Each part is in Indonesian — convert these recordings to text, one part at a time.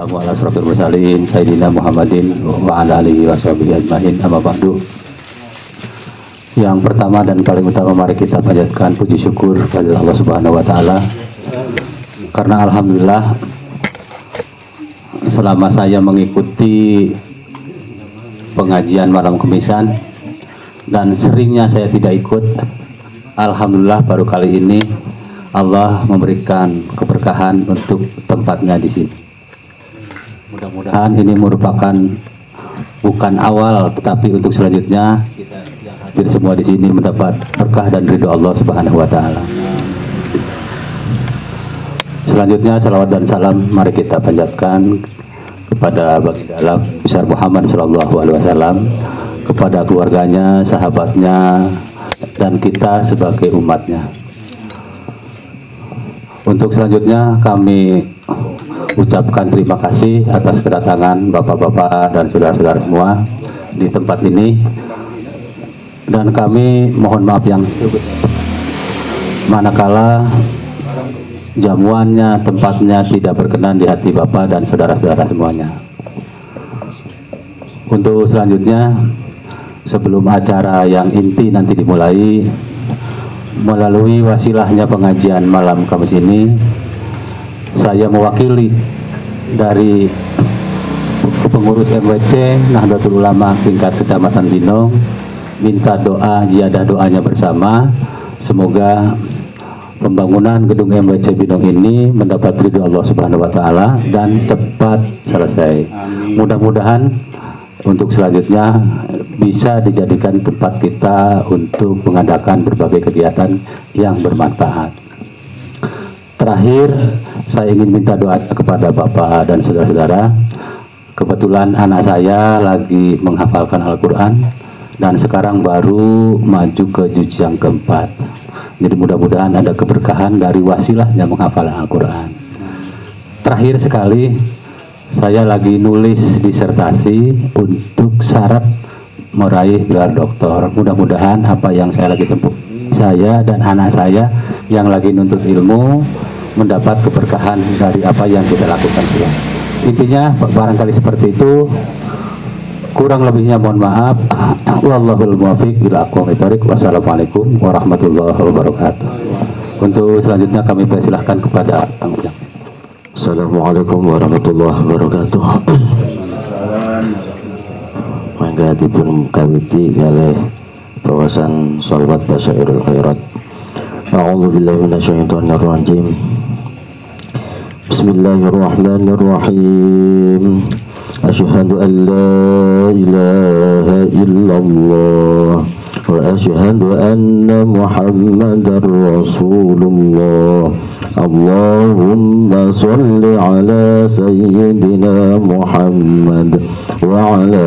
wassalamu ala asrofil mursalin Sayyidina Muhammadin wa ala alihi wa sahbihi ajmain, amma ba'du. Yang pertama dan paling utama, mari kita panjatkan puji syukur kepada Allah Subhanahu wa Ta'ala, karena alhamdulillah selama saya mengikuti pengajian malam Kemisan dan seringnya saya tidak ikut, alhamdulillah baru kali ini Allah memberikan keberkahan untuk tempatnya di sini. Mudah-mudahan ini merupakan bukan awal, tetapi untuk selanjutnya kita semua di sini mendapat berkah dan ridho Allah Subhanahu wa Ta'ala. Selanjutnya salawat dan salam mari kita panjatkan kepada baginda alam besar Muhammad sallallahu alaihi wasallam, kepada keluarganya, sahabatnya, dan kita sebagai umatnya. Untuk selanjutnya kami ucapkan terima kasih atas kedatangan bapak-bapak dan saudara-saudara semua di tempat ini, dan kami mohon maaf yang manakala jamuannya, tempatnya tidak berkenan di hati bapak dan saudara-saudara semuanya. Untuk selanjutnya, sebelum acara yang inti nanti dimulai, melalui wasilahnya pengajian malam Kamis ini, saya mewakili dari pengurus MWC Nahdlatul Ulama tingkat Kecamatan Binong minta doa, ziyadah doanya bersama, semoga pembangunan gedung MWC Binong ini mendapat ridho Allah Subhanahu wa Ta'ala dan cepat selesai. Mudah-mudahan untuk selanjutnya bisa dijadikan tempat kita untuk mengadakan berbagai kegiatan yang bermanfaat. Terakhir, saya ingin minta doa kepada Bapak dan saudara-saudara. Kebetulan anak saya lagi menghafalkan Al-Quran dan sekarang baru maju ke juz yang keempat. Jadi mudah-mudahan ada keberkahan dari wasilahnya menghafal Al-Quran. Terakhir sekali, saya lagi nulis disertasi untuk syarat meraih gelar doktor. Mudah-mudahan apa yang saya lagi tempuh, saya dan anak saya yang lagi nuntut ilmu, mendapat keberkahan dari apa yang kita lakukan. Intinya barangkali seperti itu. Kurang lebihnya mohon maaf. Wallahul muwaffiq ila aqwamit thoriq. Wassalamualaikum warahmatullahi wabarakatuh. Untuk selanjutnya kami persilahkan kepada Kang Ujang. Assalamualaikum warahmatullahi wabarakatuh. Mangga dipun kawiti kalih bawasan shalawat basyairul khairat. A'udzubillahi minasyaitonir rajim. Bismillahirrahmanirrahim. Asyhadu an la ilaha illallah wa asyhadu anna Muhammadar Rasulullah. Allahumma salli ala sayyidina Muhammad wa ala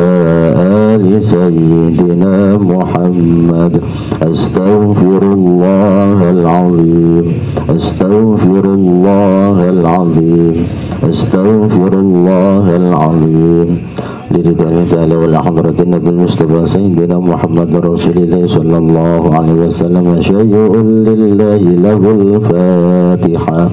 ali sayyidina Muhammad. Astaghfirullahal azim, astaghfirullahal azim, astaghfirullahal azim. Liridani ta'ala wa hadratin Nabi Mustafa Sayyidina Muhammad Rasulullah sallallahu alaihi wasallam. Syai'un lillahi lahul Fatiha.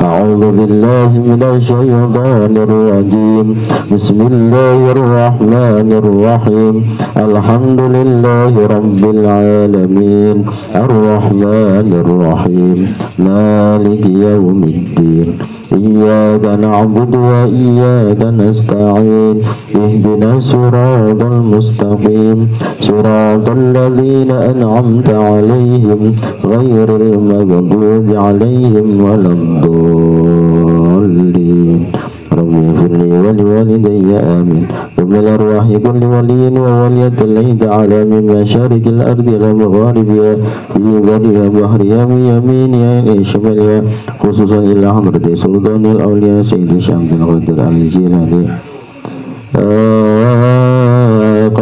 A'udzu billahi minasy syaithanir rajim. Bismillahirrahmanirrahim. Alhamdulillahi rabbil alamin. Arrahmanir rahim. Maliki yaumiddin. Iyyaka na'budu wa iyyaka nasta'in. Ihdinas siratal mustaqim. Siratal ladzina an'amta 'alaihim ghairil maghdubi 'alaihim waladdallin. Rabbi firli wa liwalidayya amin. Bil arwahi kulli waliyin wa waliyatil aid ala min masyarikil ardi wa magharibiha fi bariha bahriha min yaminiha ila shimaliha, khususan ila hadrati sultanil awliya sayyidi Syamsul Qadir al-Jilani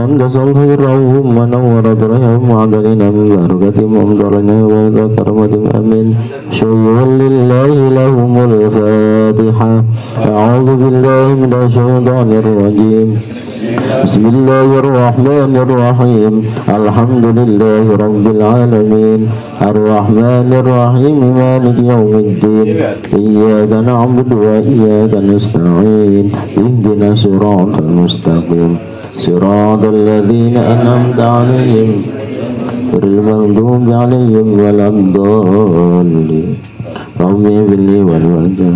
أنت صغيرهم ونور ضرهم وعدلنا من بركة وأمطرنا وإذا كرمة أمين شيء لله لهم الفاتحة أعوذ بالله من الشيطان الرجيم بسم الله الرحمن الرحيم الحمد لله رب العالمين الرحمن الرحيم مالك يوم الدين إياك نعبد وإياك نستعين اهدنا الصراط المستقيم صراط الذين أنعمت عليهم غير المغضوب عليهم ولا الضالين رب اغفر لي ولوالدي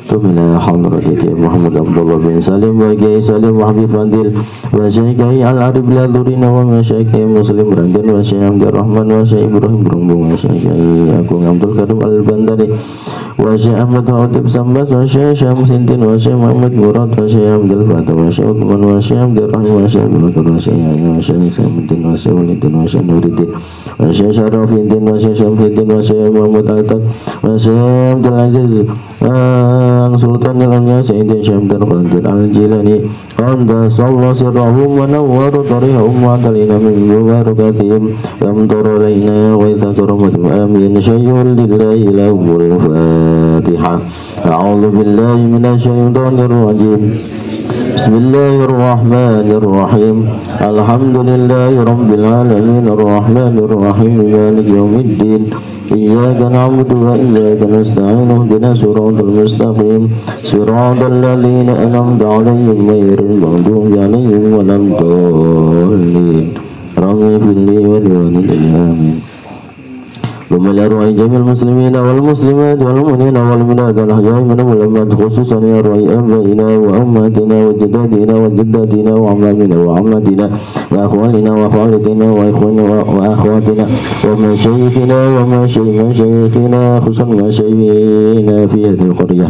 Tumila Hamdulillah Muhammad Abdullah bin Salim wa Kiai Salim wa Habib Fadil wa Syekh Kiai Al-Arif Ladurina wa Syekh Kiai Muslim Randan wa Syekh Abdul Rahman wa Syekh Ibrahim Berumbung wa Syekh Kiai Agung Abdul Karim Al-Bandari wa Syekh Ahmad Khatib Sambas wa Syekh Syamsuddin wa Syekh Muhammad Murad wa Syekh Abdul Fatah wa Syekh Uthman wa Syekh Abdul Rahim wa Syekh Abdul Bakar wa Syekh Yahya wa Syekh Samudin wa Syekh Walidin wa Syekh Nuruddin wa Syekh Syarafuddin wa Syekh Syamsuddin wa Syekh Muhammad Al-Tab wa Syekh Abdul Aziz Sultan Al-Amya Sayyidina Syamdar Qadir Al-Jilani Qanda Sallallahu Sirrahum wa Nawwaru Tarihum wa Talina min Mubarakatihim Yamturu Layna wa Ithaturamatu Amin Syayyul Lillahi Lahumul Fatiha A'udhu Billahi Minasyaitanir Rajim Bismillahirrahmanirrahim Alhamdulillahi Rabbil Alamin Ar-Rahmanir-Rahim Maliki Yawmiddin Iyyaka na'budu wa iyyaka nasta'in ihdina siratal mustaqim siratal ladzina an'amta 'alaihim ghairil maghdubi 'alaihim waladdallin Rabbi ighfirli wa liwalidayya amin ثم لأرواح جميع المسلمين والمسلمات والمؤمنين والمؤمنات الأحياء منهم والأموات خصوصا لأرواح آبائنا وأمهاتنا وجداتنا وجداتنا وعمامنا وعماتنا وأخواننا وأخواتنا وإخواننا وأخواتنا ومشايخنا ومشايخنا خصوصا مشايخنا في هذه القرية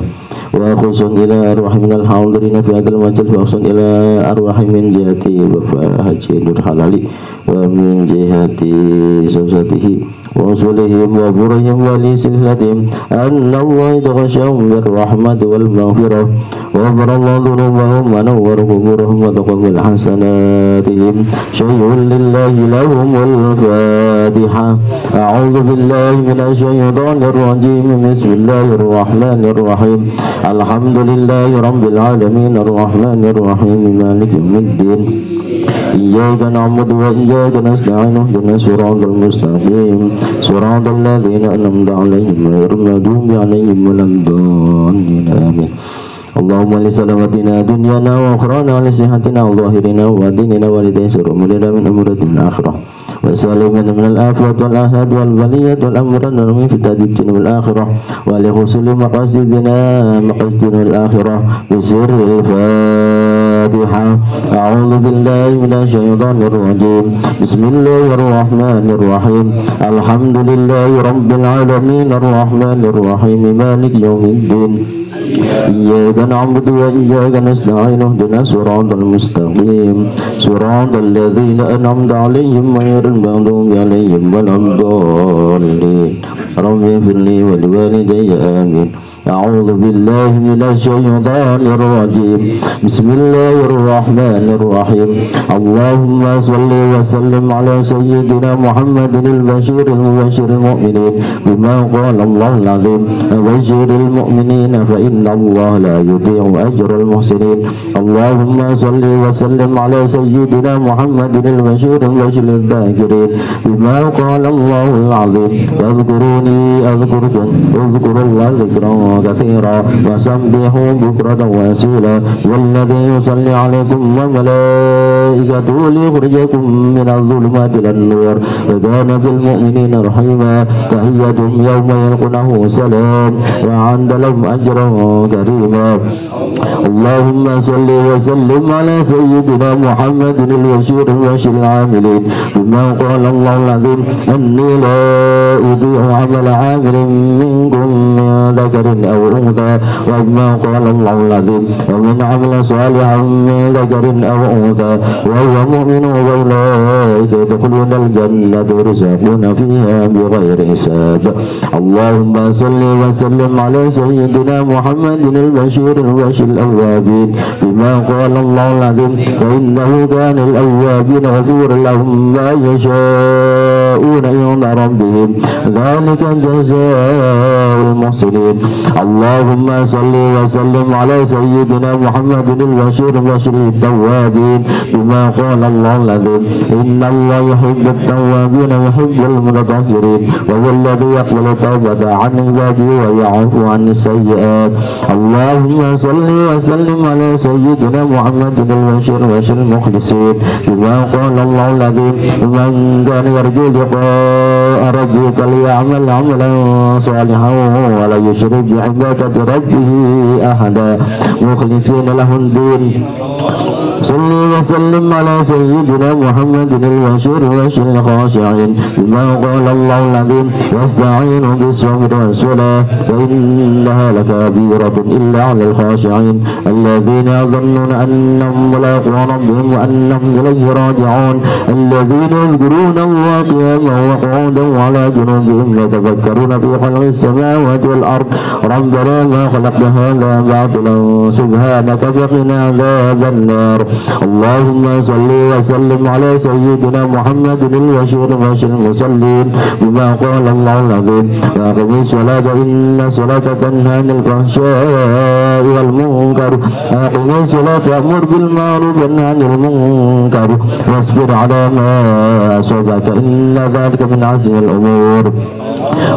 وخصوصا إلى أرواح من الحاضرين في هذا المسجد وخصوصا إلى أرواح من جهة Bapak Haji Nur Halali ومن جهة زوجته وصولهم وبرهم ولسلسلتهم أن الله يتغشاهم بالرحمة والمغفرة وغفر الله ذنوبهم ونور قبورهم وتقبل حسناتهم شيء لله لهم الفاتحة أعوذ بالله من الشيطان الرجيم بسم الله الرحمن الرحيم الحمد لله رب العالمين الرحمن الرحيم مالك يوم الدين إياك نعبد وإياك نستعين اهدنا الصراط المستقيم صراط الذين أنعمت عليهم غير المغضوب عليهم ولا الضالين آمين اللهم لسلامتنا دنيانا وأخرانا ولصحتنا وظاهرنا وباطننا ولتيسير أمورنا من أمور الآخرة وسلامنا من الآفات والآهات والبليات والأمراض ومن فتنة الدنيا والآخرة ولحصول مقاصدنا الآخرة بسر الفاتحة أعوذ بالله من الشيطان الرجيم بسم الله الرحمن الرحيم الحمد لله رب العالمين الرحمن الرحيم مالك يوم الدين إياك نعبد وإياك نستعين اهدنا الصراط المستقيم صراط الذين أنعمت عليهم غير المغضوب عليهم ولا الضالين رب اغفر لي ولوالدي آمين أعوذ بالله من الشيطان الرجيم بسم الله الرحمن الرحيم اللهم صل وسلم على سيدنا محمد البشير المبشر المؤمنين بما قال الله العظيم بشير المؤمنين فإن الله لا يضيع أجر المحسنين اللهم صل وسلم على سيدنا محمد البشير المبشر الذاكرين بما قال الله العظيم واذكروني أذكركم اذكروا الله ذكرا كثيرا وسبحوا بكرة وأصيلا والذي يصلي عليكم وملائكته ليخرجكم من الظلمات إلى النور وكان بالمؤمنين رحيما تحيتهم يوم يلقونه سلام وعند لهم أجرا كريما اللهم صل وسلم على سيدنا محمد البشير المبشر العاملين بما قال الله العظيم أني لا أضيع عمل عامل منكم من ذكر أو أنثى وما قال الله العظيم ومن عمل صالحا من ذكر أو أنثى وهو مؤمن فأولئك يدخلون الجنة يرزقون فيها بغير حساب. اللهم صل وسلم على سيدنا محمد البشير البشير الأوابين بما قال الله العظيم فإنه كان الأوابين غفورا لهم ما يشاءون عند ربهم ذلك جزاء المحسنين. اللهم صل وسلم على سيدنا محمد البشير البشير التوابين بما قال الله العظيم إن الله يحب التوابين ويحب المتطهرين وهو الذي يقبل التوبة عن عباده ويعفو عن السيئات. اللهم صل وسلم على سيدنا محمد البشير البشير المخلصين بما قال الله العظيم من كان يرجو لقاء ربه فليعمل عملا صالحا ولا يشرك بعبادة ربه أحدا مخلصين له الدين. صل وسلم على سيدنا محمد البشير البشير الخاشعين بما قال الله العظيم واستعينوا بالصبر والصلاة وإنها لكبيرة إلا على الخاشعين الذين يظنون أنهم ملاقو ربهم وأنهم إليه راجعون الذين يذكرون الله قياما وقعودا وعلى جنوبهم يتفكرون في خلق السماوات والأرض ربنا ما خلقت هذا باطلا سبحانك فقنا عذاب النار. اللهم صل وسلم على سيدنا محمد البشير البشير المصلين بما قال الله العظيم وأقم الصلاة إن الصلاة تنهى عن الفحشاء والمنكر أقم الصلاة وأمر بالمعروف وانهى عن المنكر واصبر على ما أصابك إن ذلك من عزم الأمور.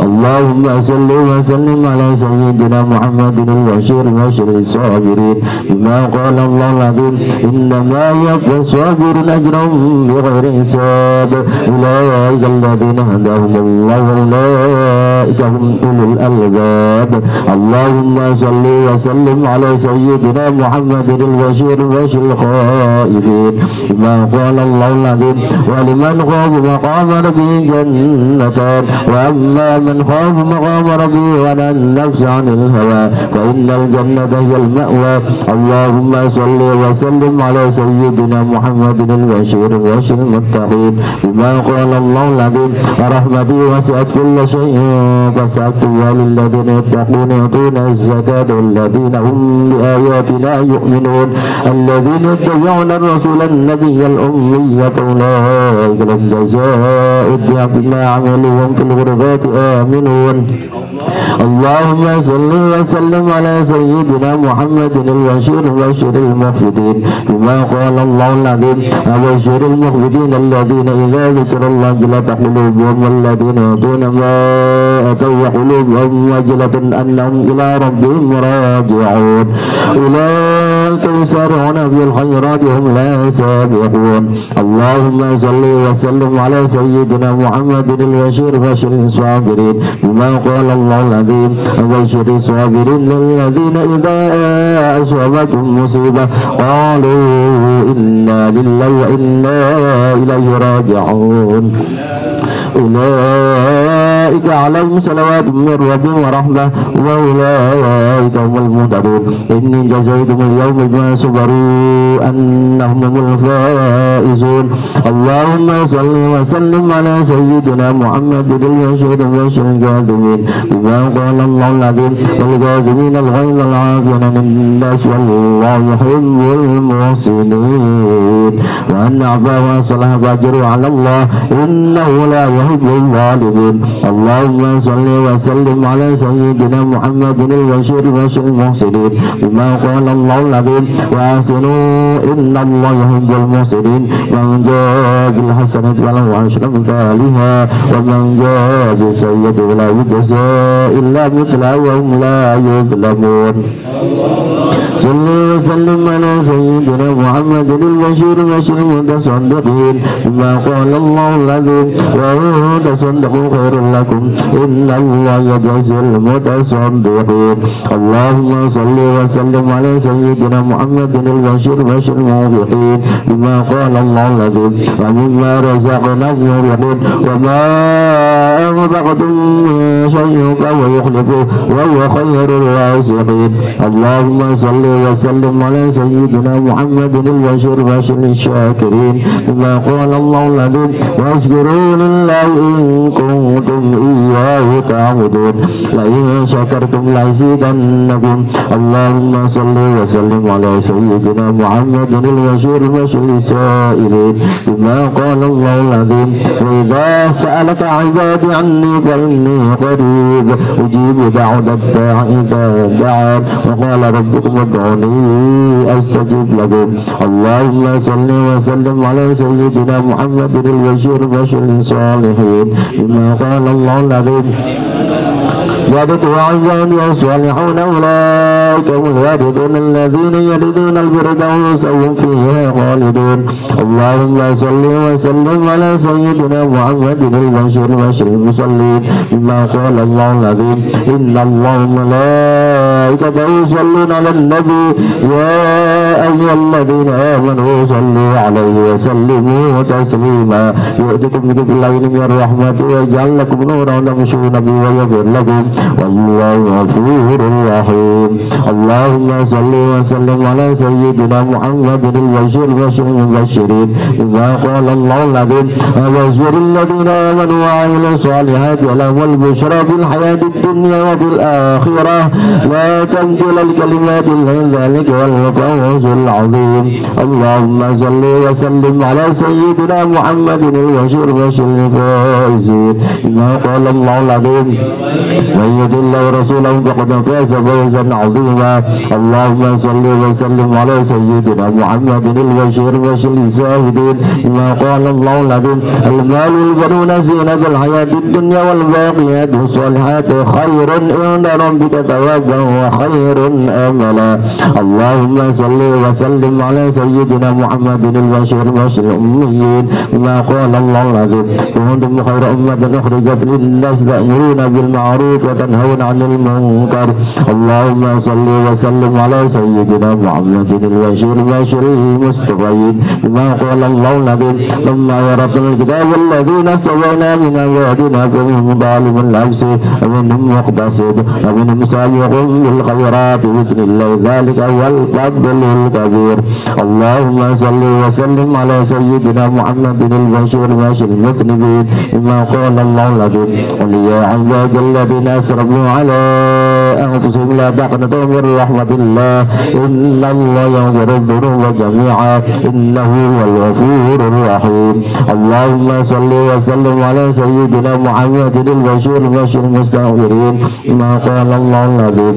اللهم صل وسلم على سيدنا محمد البشير البشير الصابرين بما قال الله العظيم إنما يوفى الصابرون أجرهم بغير حساب أولئك الذين هداهم الله وأولئك هم أولو الألباب. اللهم صل وسلم على سيدنا محمد البشير البشير الخائفين بما قال الله العظيم ولمن خاف مقام ربه جنتان وأما من خاف مقام ربه ونهى النفس عن الهوى فإن الجنة هي المأوى. اللهم صل وسلم على سيدنا محمد البشير البشير المتقين بما قال الله العظيم ورحمتي وسعت كل شيء فسأكتبها للذين يتقون يؤتون الزكاة والذين هم بآياتنا يؤمنون الذين يتبعون الرسول النبي الأمي فأولئك لهم جزاء الضعف ما عملوا وهم في الغرفات آمنون. اللهم صل وسلم على سيدنا محمد البشير البشير المخبتين بما قال الله العظيم وبشر المخبتين الذين إذا ذكر الله جلت قلوبهم والذين يؤتون ما آتوا وقلوبهم وجلة أنهم إلى ربهم راجعون أولئك يسارعون في الخيرات هم لا سابقون. اللهم صل وسلم على سيدنا محمد البشير البشير الصابرين بما قال الله العظيم وبشر الصابرين الذين إذا أصابتهم مصيبة قالوا إنا لله وإنا إليه راجعون أولئك عليهم صلوات من ربهم ورحمة وأولئك هم المهتدون. إني جزيتهم اليوم بما صبروا أنهم هم الفائزون. اللهم صل وسلم على سيدنا محمد البشير البشير الكاظمين بما قال الله العظيم والكاظمين الغيظ والعافين عن الناس والله يحب المحسنين وأن عفا وصلح فأجروا على الله إنه لا يحب الظالمين. اللهم صل وسلم على سيدنا محمد البشير البشير المحسنين بما قال الله العظيم وأحسنوا إن الله يحب المحسنين من جاء بالحسنة فله عشر أمثالها ومن جاء بالسيئة فلا يجزى إلا مثلها وهم لا يظلمون. صل وسلم على سيدنا محمد البشير البشير المتصدقين بما قال الله العظيم وإن تصدقوا خير لكم إن الله يجزي المتصدقين. اللهم صل وسلم على سيدنا محمد البشير البشير الموفقين بما قال الله العظيم ومما رزقناهم ينفقون وما أنفقتم من شيء فهو يخلفه وهو خير الرازقين. اللهم صل وسلم على سيدنا محمد البشير بشر الشاكرين بما قال الله العظيم واشكروا لله إن كنتم إياه تعبدون لئن شكرتم لأزيدنكم اللهم صل وسلم على سيدنا محمد البشير بشر السائلين بما قال الله العظيم وإذا سألك عبادي عني فإني قريب أجيب دعوة الداع إذا دعان وقال ربكم ادعوني أستجب لكم اللهم صل وسلم على سيدنا محمد البشير بشر الصالحين بما قال الله العظيم وعدت وعبادي الصالحون أولئك هم الوارثون الذين يرثون الفردوس هم فيها خالدون اللهم صل وسلم على سيدنا محمد البشير بشر المصلين بما قال الله العظيم إن الله وملائكته يصلون على النبي يا أيها الذين آمنوا صلوا عليه وسلموا تسليما يؤتكم بكفلين من الرحمة ويجعل لكم نورا تمشون به ويغفر لكم والله غفور رحيم اللهم صل وسلم على سيدنا محمد البشير بشر المبشرين بما قال الله العظيم وبشر الذين آمنوا وعملوا الصالحات لهم البشرى في الحياة الدنيا وفي الآخرة لا تبديل لكلمات الله ذلك والفوز العظيم اللهم صل وسلم على سيدنا محمد البشير بشر الفائزين بما قال الله العظيم من يطع الله ورسوله فقد فاز فوزا عظيما اللهم صل وسلم على سيدنا محمد البشير بشر الزاهدين بما قال الله العظيم المال والبنون زينة الحياة الدنيا والباقيات الصالحات خير عند ربك ثوابا وخير املا اللهم صل وسلم على سيدنا محمد البشير بشر الأميين بما قال الله العظيم كنتم خير أمة أخرجت للناس تأمرون بالمعروف وتنهون عن المنكر اللهم صل وسلم على سيدنا محمد البشير بشر المصطفين بما قال الله العظيم ثم ورثنا الكتاب الذين اصطفينا من عبادنا فمنهم ظالم لنفسه ومنهم مقتصد ومنهم سابق بالخيرات بإذن الله ذلك هو الفضل الكبير اللهم صل وسلم على سيدنا محمد البشير بشر المذنبين بما قال الله العظيم قل يا عباد الذين أسرفوا على أنفسهم لا تقنطوا من رحمة الله إن الله يغفر الذنوب جميعا إنه هو الغفور الرحيم اللهم صل وسلم على سيدنا محمد البشير بشر المستغفرين ما قال الله العظيم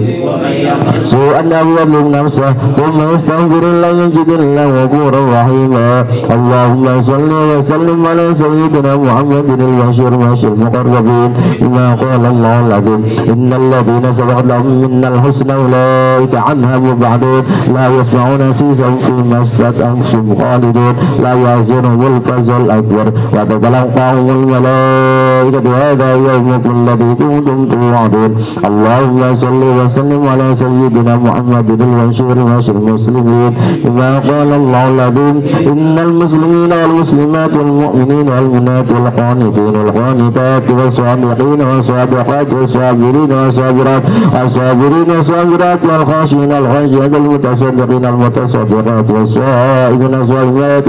سوء أن يظلم نفسه ثم يستغفر الله يجد الله غفورا رحيما اللهم صل وسلم على سيدنا محمد البشير بشر المقربين ما قال الله العظيم إن الذين سبقت لهم منا الحسنى أولئك عنها مبعدون لا يسمعون سيسهم فيما اشتهت أنفسهم خالدون لا يحزنهم الفزع الأكبر وتتلقاهم الملائكة هذا يومكم الذي كنتم توعدون اللهم صل وسلم على سيدنا محمد البشير بشر المسلمين بما قال الله العظيم إن المسلمين والمسلمات والمؤمنين والمؤمنات والقانتين والقانتات والصادقين والصادقات والصابرين والصابرات والصابرين والصابرات والخاشعين والخاشعات والمتصدقين المتصدقات والصائمين الصائمات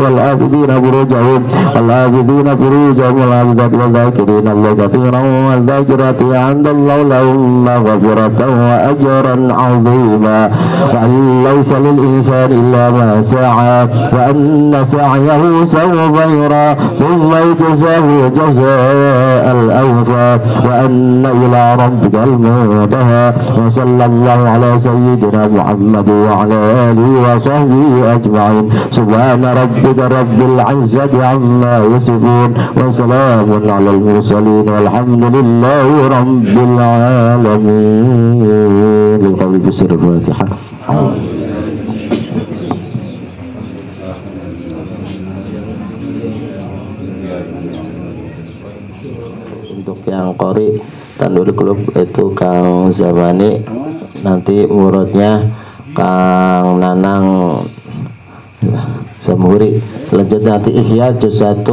والعابدين فروجهم والعابدين فروجهم والعابدات والذاكرين الله كثيرا والذاكرات عند الله لهم مغفرة وأجرا عظيما وأن ليس للإنسان إلا ما سعى وأن سعيه سوف يرى ثم يجزاه الجزاء الأوفى وأن إلى ربك المنتهى وصلى الله على سيدنا محمد وعلى آله وصحبه أجمعين سبحان ربك رب العزة عما يصفون وسلام على المرسلين والحمد لله رب العالمين. بالقول بسر الفاتحة. Untuk yang qori Tandur Klub itu Kang Zamani, nanti muridnya Kang Nanang Samuri. Selanjutnya nanti Ihya juz 1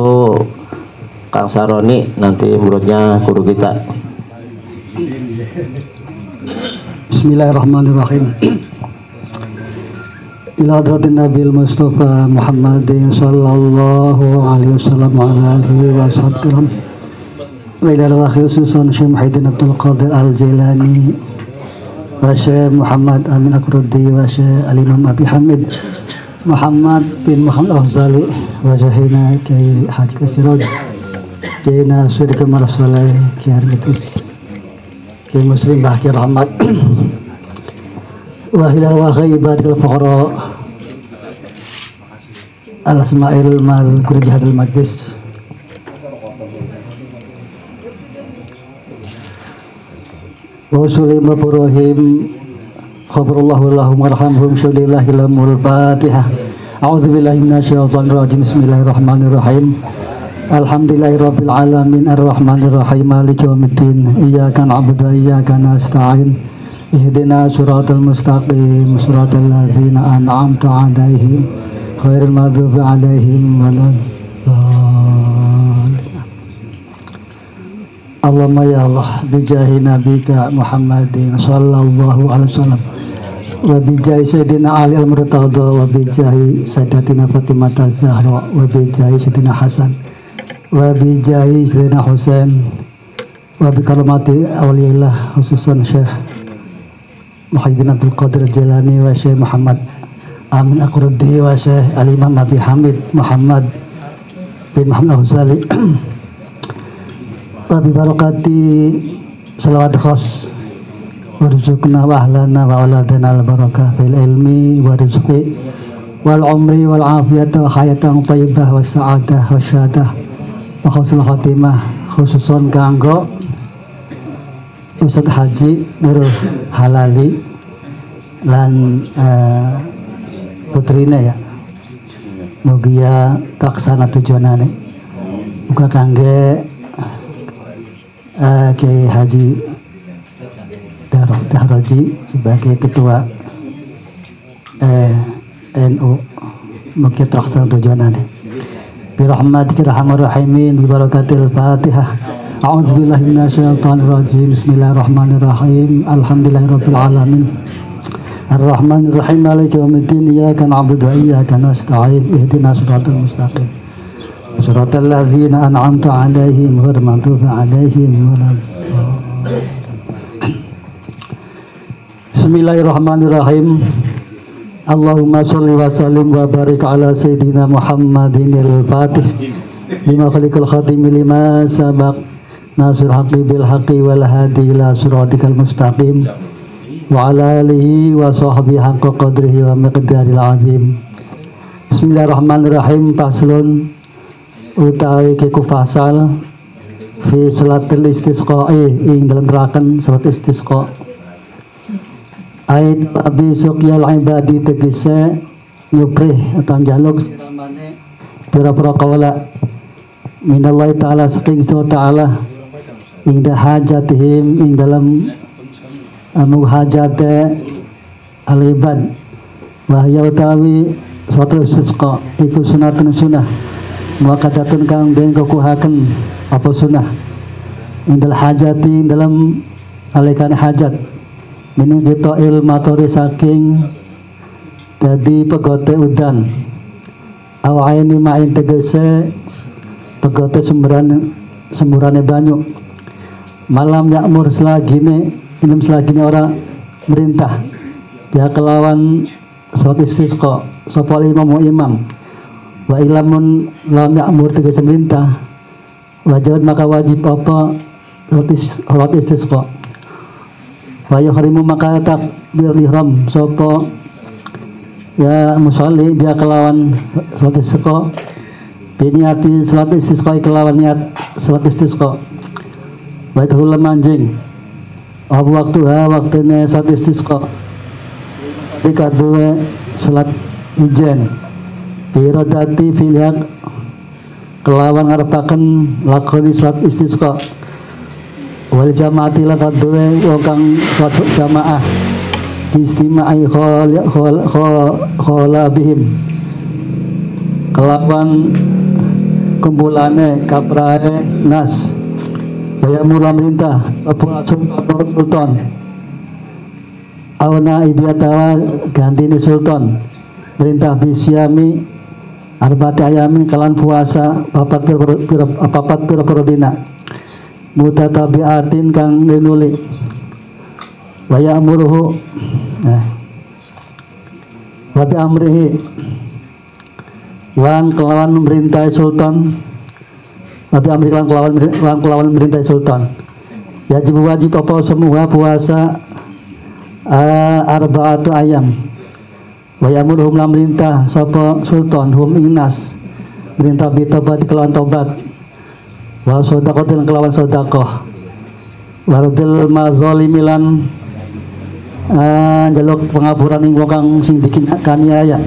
Kang Saroni, nanti muridnya guru kita. Bismillahirrahmanirrahim. ila hadratin Nabil Mustafa Muhammadin sallallahu alaihi wasallam wa ala alihi wa sahbihi wa ila al-wakhi khususan Syekh Muhyiddin Abdul Qadir Al-Jailani wa Syekh Muhammad Amin Akrudi wa Syekh Al-Imam Abi Hamid Muhammad bin Muhammad Al-Ghazali wa Syahina Kiai Haji Kasiraj Kiai Nasir Kamal Saleh Kiai Armitis Kiai Muslim Bahki Rahmat wa hilal wa ghaibatil fuqara al-asma'il mal kurbi hadal majlis wa usulim wa burahim khabarallahu lahum warhamhum syulillahi lamul fatihah a'udzu billahi minasyaitonir rajim bismillahirrahmanirrahim alhamdulillahi rabbil alamin arrahmanir rahim maliki yaumiddin iyyaka na'budu wa iyyaka nasta'in ihdina siratal mustaqim siratal ladzina an'amta 'alaihim ghairil maghdubi 'alaihim waladdallin. Allahumma ya Allah bijahi nabika Muhammadin sallallahu alaihi wasallam wa bijahi sayyidina Ali al-Murtada wa bijahi sayyidatina Fatimah az-Zahra wa bijahi sayyidina Hasan wa bijahi sayyidina Husain wa bi karamati awliyillah khususan Syekh Muhyiddin Abdul Qadir Al-Jailani wa Syekh Muhammad Amin Akrudi wa Syekh Al-Imam Abi Hamid Muhammad bin Muhammad Al-Ghazali wa bi barakati salawat khas warzuqna wa ahlana wa auladana al-barakah bil ilmi wa rizqi wal umri wal afiyata wa hayatan thayyibah wa sa'adah wa syahadah wa husnul khatimah khususon kanggo Ustadz Haji Nurul Halali lan putrina ya mugia terlaksana tujuanane muga kangge Kiai Haji Dahraji sebagai ketua NU mugia terlaksana tujuanane birahmatika arhamar rahimin bibarakatil Fatihah. A'udzu billahi minasyaitonir rajim. Bismillahirrahmanirrahim. Alhamdulillahirabbil alamin. Arrahmanir rahim. Maliki yaumiddin. Iyyaka na'budu wa iyyaka nasta'in. Ihdinas siratal mustaqim. Siratal ladzina an'amta 'alaihim ghairil maghdubi 'alaihim waladdallin. Bismillahirrahmanirrahim. Allahumma shalli wa sallim wa barik ala sayyidina Muhammadinil Fatih lima khaliqal khatimi lima sabaq nasir haqqi bil haqqi wal hadi ila siratikal mustaqim wa ala alihi wa sahbihi haqqa qadrihi wa miqdaril azim. Bismillahirrahmanirrahim. Faslun utawi keku fasal fi salatil istisqa'i ing dalam nerakan salat istisqa ait abi suqyal ibadi tegese nyuprih atau njaluk siramane pira-pira kawula minallahi ta'ala saking ta'ala inda hajatihim ing dalam muhajate al-ibad wahya utawi suatu istisqa iku sunatun sunnah muakkadatun kang den kukuhaken apa sunnah indal hajati dalam alikane hajat mening kita ilmatori saking dadi pegote udan awaini main tegese pegote semburane banyu malam yakmur selagine orang merintah dia kelawan salat istisqa sapa imam wa ilamun lam yakmur tegese merintah wajib maka wajib apa salat istisqa wa yuhrimu maka takbir ihram sapa ya musalli dia kelawan salat istisqa biniati salat istisqa kelawan niat salat istisqa wa itu manjing apa waktune salat istisqa ketika dua salat ijen birodati filiak kelawan ngarepaken lakoni salat istisqa wal jamaati lan dua wong kang salat jamaah istimai khala bihim kelawan kumpulane kaprae nas Bayak mula merintah apa sultan awna ibiatawa ganti ni sultan perintah bisyami arba'ati ayamin kalan puasa papat pira dina mutatabi'atin kang linuli wa ya'muruhu wa bi amrihi lan kelawan merintah sultan wa bi amri lan kelawan merintah sultan wajib apa semua puasa arba'atu ayam wa ya'muruhum lan merintah sapa sultan hum ingnas merintah bitobat kelawan tobat wa shadaqatil kelawan sedekah wa radil mazalimilan jaluk pengapuran ing wong kang sing bikin kaniaya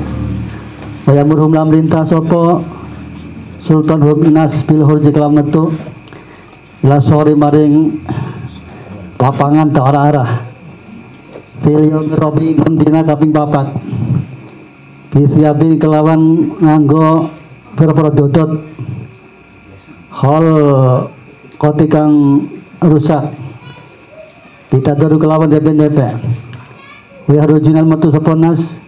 wa ya'muruhum lan merintah sapa sultan hum ingnas bil hurji kelawan metu ila sore maring lapangan ta arah pilih robi dina kaping papat bisiabi kelawan nganggo pira-pira dodot hol koti kang rusak ditadaru kelawan DP wa rujunal metu saponas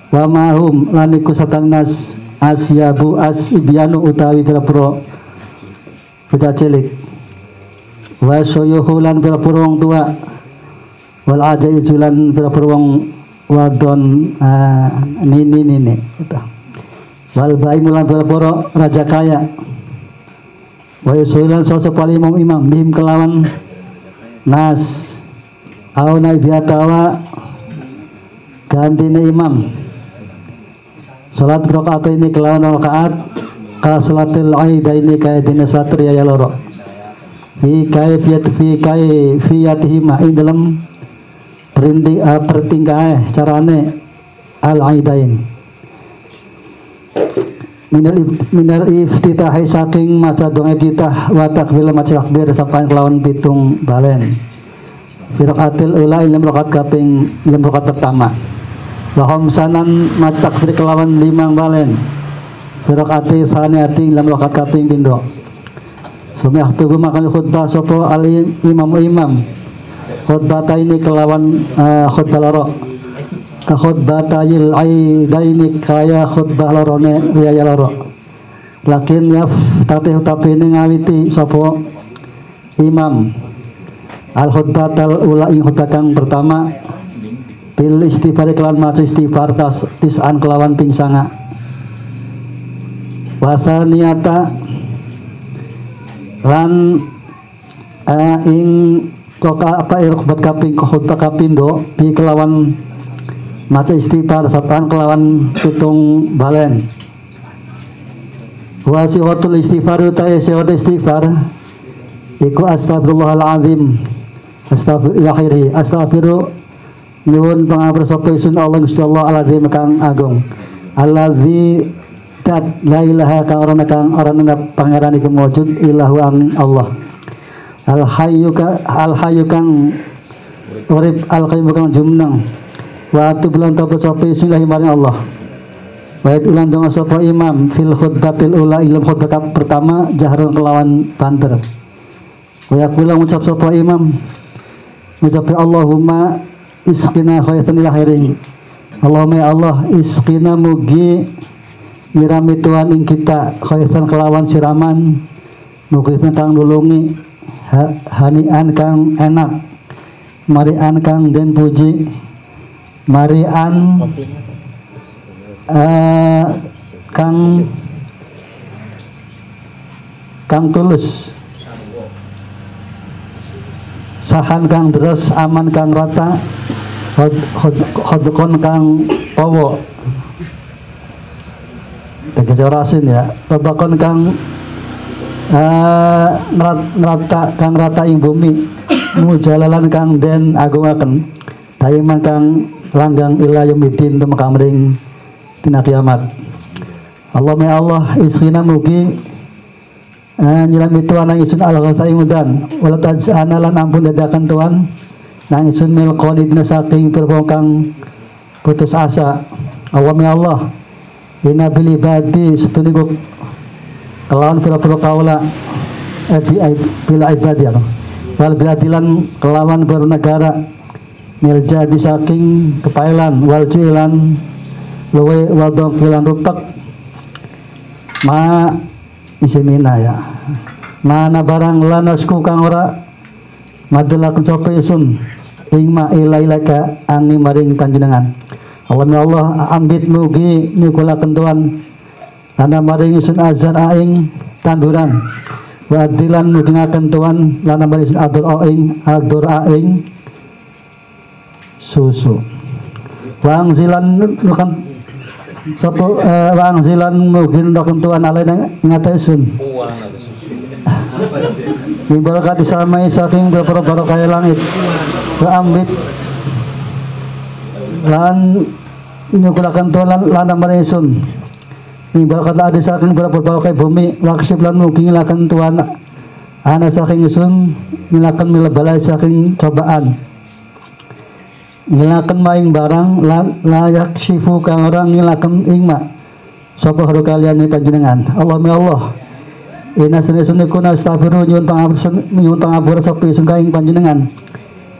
wa mahum laniku satang nas asyabu asibyanu utawi pira-pira bocah cilik wa syuyuhulan pira-pira wong tua wal ajaizulan pira-pira wong wadon nini gitu. Wal baimulan pira-pira raja kaya wa yusulan sosok imam bihim kelawan nas au naibiatawa gantine imam salat rakaat ini kelawan rakaat ka salatil aidaini kaya dina satria ya loro fi kayfiyatihima ing dalam pertingkah carane al-aidain minal iftitahi saking maca dong iftitah wa takbir maca takbir sampai kelawan pitung balen firqatil ula ilm rakaat kaping ilm rakaat pertama wa khamsanan maca takbir kelawan 5 balen firqati tsaniyati ilm rakaat kaping pindho sumiyah tubuh makan khutbah sopo imam khutbah ini kelawan khutbah loro ka khutbah tayil aidaini kaya khutbah lorone riya loro lakin ya tatih tapi ini ngawiti sopo imam al khutbah tal ula ing khutbah kang pertama bil istighfar kelawan maca istighfar tisan kelawan ping 9 wa tsaniyata lan ing koka apa khutbah kaping khutbah kapindo bi kelawan maca istighfar sapaan kelawan pitung balen wa sihatul istighfar ta sihat istighfar iku astagfirullahalazim astaghfirullahi astaghfiru nyuwun pangapura sapa isun Allah Gusti Allah alazim kang agung allazi tat la ilaha kang orana pangeran iku mujud ilahu Allah al hayyu kang urip al qayyum kang jumeneng wa tubulan tobat sapa isun maring Allah wa ulan donga sapa imam fil khutbatil ula ilmu khutbah pertama jahrun kelawan banter wa yaqulu ngucap sapa imam ngucap Allahumma isqina khairan ila khairihi Allahumma ya Allah isqina mugi nyirami Tuhan ing kita khairan kelawan siraman mukhisan kang nulungi hanian kang enak marian kang den puji marian kang tulus sahan kang deres aman kang rata hodkon kang powo tegese orasin ya babakon kang rata ing bumi mujalalan kang den agungaken daiman kang langgang ila yaumidin temekamring dina kiamat Allahumma ya Allah isqina mugi nyirami Tuhan nang isun al-ghasa imudan wala taj'ana lan ampun dadakan Tuhan nang isun mil qanidna saking perwong putus asa Allahumma ya Allah inna bil ibadi setuniku kelawan pira-pira kaula bil ibadi wal biladilan kelawan bernegara mil jadi saking kepailan wal juilan luwe wadong kilan rupak ma isimina ya mana barang lanasku kang ora madelaken sapa isun ing ma ilailaka angni maring panjenengan Allah ambit mugi nyukulaken tuan lana maring isun azan aing tanduran wa adilan mugi ngaken tuan lana maring isun adur aing susu wang zilan nukan sapo wang zilan mugin nukan tuan alai ngatasun ibarat disamai saking berparo-paro kaya langit ambit lan nyukulakan tuan lana marisun ibarat ada saking berparo-paro kaya bumi waksib lan mugin ngilakan tuan ana saking isun ngilakan milabalai saking cobaan ngilakan maing barang layak sifu kang orang ngilakan ingma sapa haru kalian ni panjenengan Allahumma Allah inna sunni kuna astaghfiru nyuwun pangapura sapa isun kaing panjenengan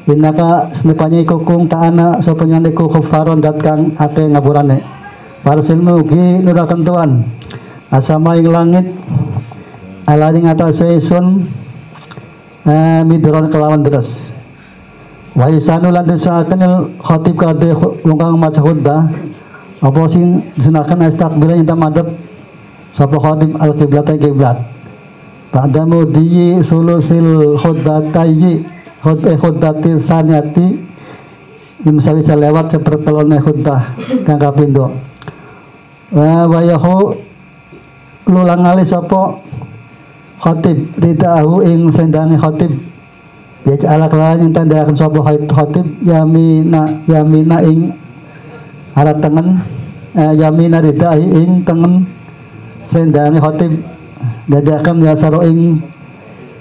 innaka senepanya iku kung ta'ana sapa nyaniku khafaron dat kang ake ngapurane parsil mugi nuraken tuan asama ing langit alani ngatasi isun midron kelawan deras wa isanu lan desaken khatib kade wong kang maca khutbah apa sing disenaken astaqbila ing tamadep sapa khatib al kiblat ba'da mudi sulusil khutbatayi khutbatil saniyati dimsawisa lewat sepertelone khutbah kang kapindo wa yahu lulang ali sapa khatib ridahu ing sendange khatib ya ala kelawan yang tanda akan sapa khatib yamina ing arah tengen yamina ridai ing tengen sendange khatib dadakan ya saro ing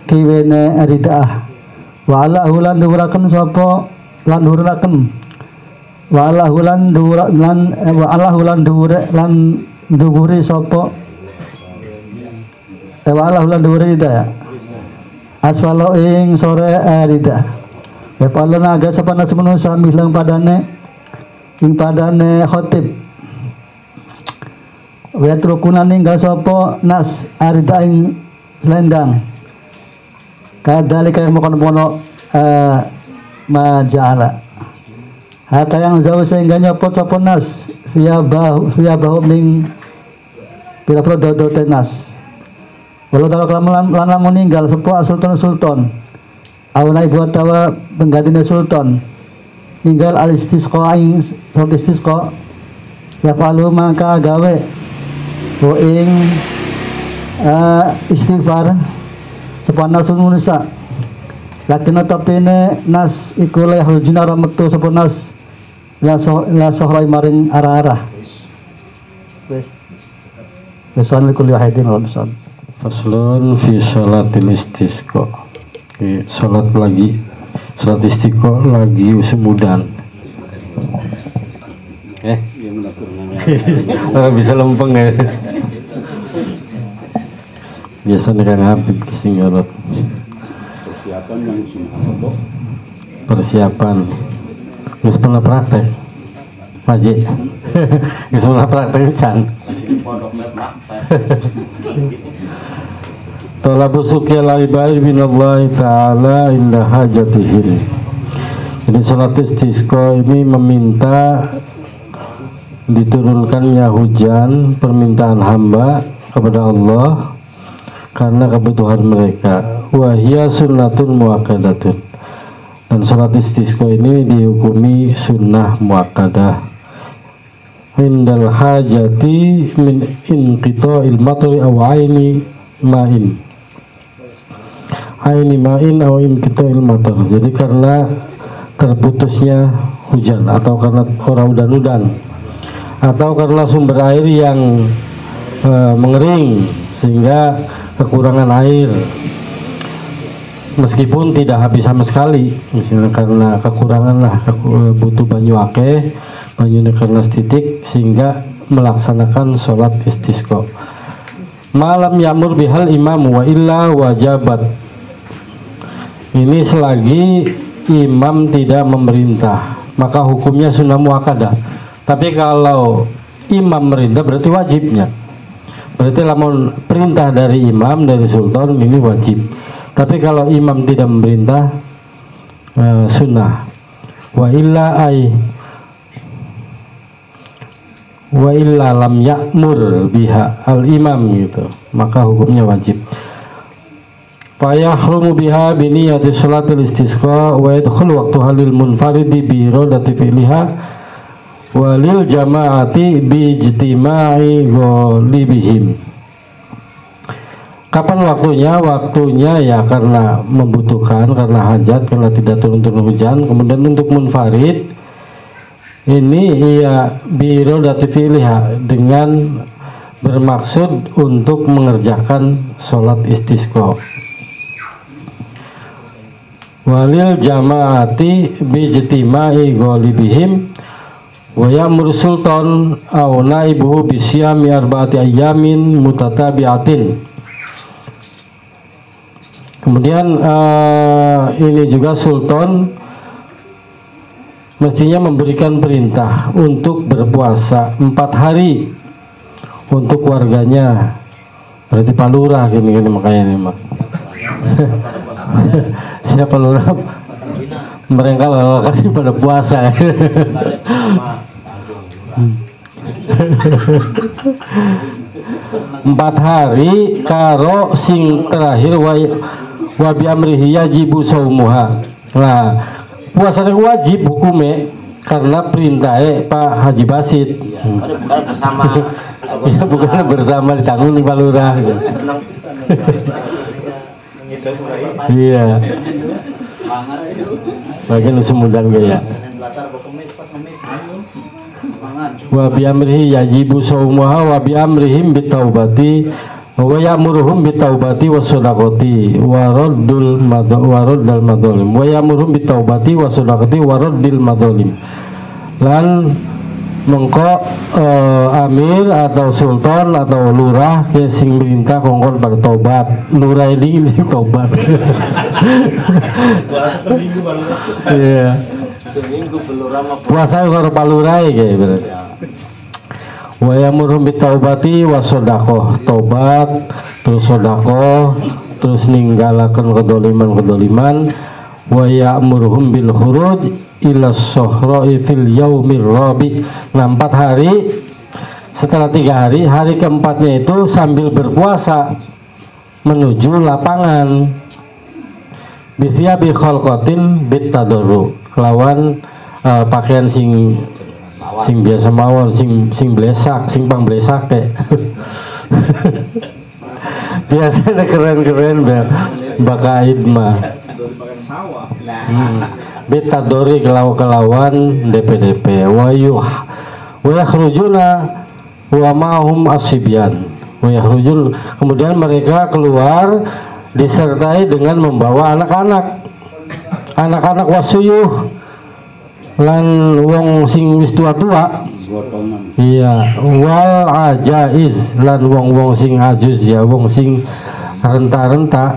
kiwene ridaah wa ala hulan dhuwuraken sapa lan dhuwuraken wa ala hulan dhuwure sapa wa ala hulan dhuwure ridaya asfalo ing sore rida ya palana aga sapana sepenuh samilang padane ing padane khotib wa trukunan ninggal sapa nas arida ing selendang kadalika yang mono majala hatta yang jauh sehingga nyopot sapa nas via bahu ning pira-pira dodo tenas walau taruh kelaman lamun ninggal sepuh sultan awalai buat tawa penggantinya sultan ninggal alistisqa aing salat istisqa ya palu maka gawe o ing istighfar sepana sunusa lakin tapene nas iku leh hujuna metu sepun nas la sohrai maring arah-arah wis wasallallahu kulli wahidin wa bisam Faslun fi sholatil istisqa. Sholat istisqa lagi usubudan. Orang bisa lempeng ya. Biasanya Kang Habib kesinggalat. Persiapan. Geus pernah praktek. Maji. Geus pernah praktek can. Talabu suqyal ibadi minallahi ta'ala inda hajatihim. Jadi sholat istisqa ini meminta diturunkannya hujan, permintaan hamba kepada Allah karena kebutuhan mereka. Wahia sunnatun muakkadatun. Dan sholat istisqa ini dihukumi sunnah muakkadah. Indal hajati min inqita'il matri aw aini ma'in. Aini ma'in aw inqita'il matar. Jadi karena terputusnya hujan atau karena udan-udan atau karena sumber air yang mengering sehingga kekurangan air meskipun tidak habis sama sekali, misalnya karena kekurangan lah butuh banyu akeh, banyunya karena setitik sehingga melaksanakan sholat istisqa. Malam ya'mur bihal imam wa illa wajabat. Ini selagi imam tidak memerintah maka hukumnya sunnah muakkadah. Tapi kalau imam merintah berarti wajibnya. Berarti lamun perintah dari imam, dari sultan ini wajib. Tapi kalau imam tidak memerintah sunnah. Wa illa lam ya'mur biha al imam gitu, maka hukumnya wajib. Fa yahrumu biha bi niyyati sholatil istisqa wa yadkhulu waqtuha lil munfaridi bi iradati fi'liha walil jama'ati bi ijtima'i ghalibihim. Kapan waktunya? Waktunya ya karena membutuhkan, karena hajat, karena tidak turun-turun hujan. Kemudian untuk munfarid ini ya bi iradati fi'liha, dengan bermaksud untuk mengerjakan sholat istisqa. Walil jama'ati bi ijtima'i ghalibihim wa ya'mur sultan aw naibuhu bi siyami arba'ati ayyamin mutatabi'atin. Kemudian ini juga sultan mestinya memberikan perintah untuk berpuasa 4 hari untuk warganya. Berarti Pak Lurah gini-gini makanya ini mak. Siapa Lurah? Mereka kasih pada puasa. 4 hari karo sing terakhir wa bi amrihi yajibu saumuha. Nah, puasanya wajib hukumnya karena perintahnya Pak Haji Basit. Bersama. Ya, bukan bersama ditanggung di Pak Lurah. Iya. Bagian semudan gaya. Wa bi amrihi yajibu saumuha wa bi amrihim bitaubati wa ya'muruhum bitaubati wassadaqati wa raddul madzalim wa ya'muruhum bitaubati wassadaqati wa raddil madzalim. Lan mengko amir atau sultan atau lurah ke sing perintah kongkon bertobat. Lurah ini sing tobat. Iya. Seminggu pelurah puasa karo palurai kayak berarti. Wa ya'muruhum bitaubati wassadaqah, tobat terus sedekah terus ninggalaken kedoliman. Wa ya'muruhum bil khuruj ila sohra'i fil yaumir rabi. 4 hari setelah 3 hari, hari keempatnya itu sambil berpuasa menuju lapangan bisya bi khalqatin bit tadarru, kelawan pakaian sing biasa mawon, sing blesak, sing pang blesak kayak biasanya keren-keren bakaid mah beta dori kelawan DP wa yakhrujuna wa ma'hum asibyan wa yakhrujun, kemudian mereka keluar disertai dengan membawa anak-anak wasuyuh lan wong sing wis tua-tua. Iya, wal ajaiz lan wong sing ajuz ya, wong sing renta-renta,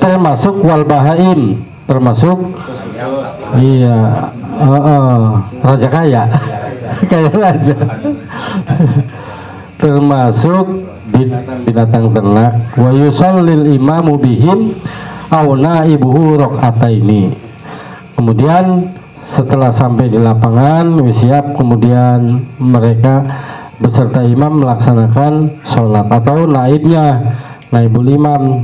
termasuk wal bahaim, termasuk iya raja kaya kaya raja termasuk binatang ternak. Wa yusallil imamu bihim aw naibuhu rakaataini. Kemudian setelah sampai di lapangan siap, kemudian mereka beserta imam melaksanakan sholat atau naibul imam.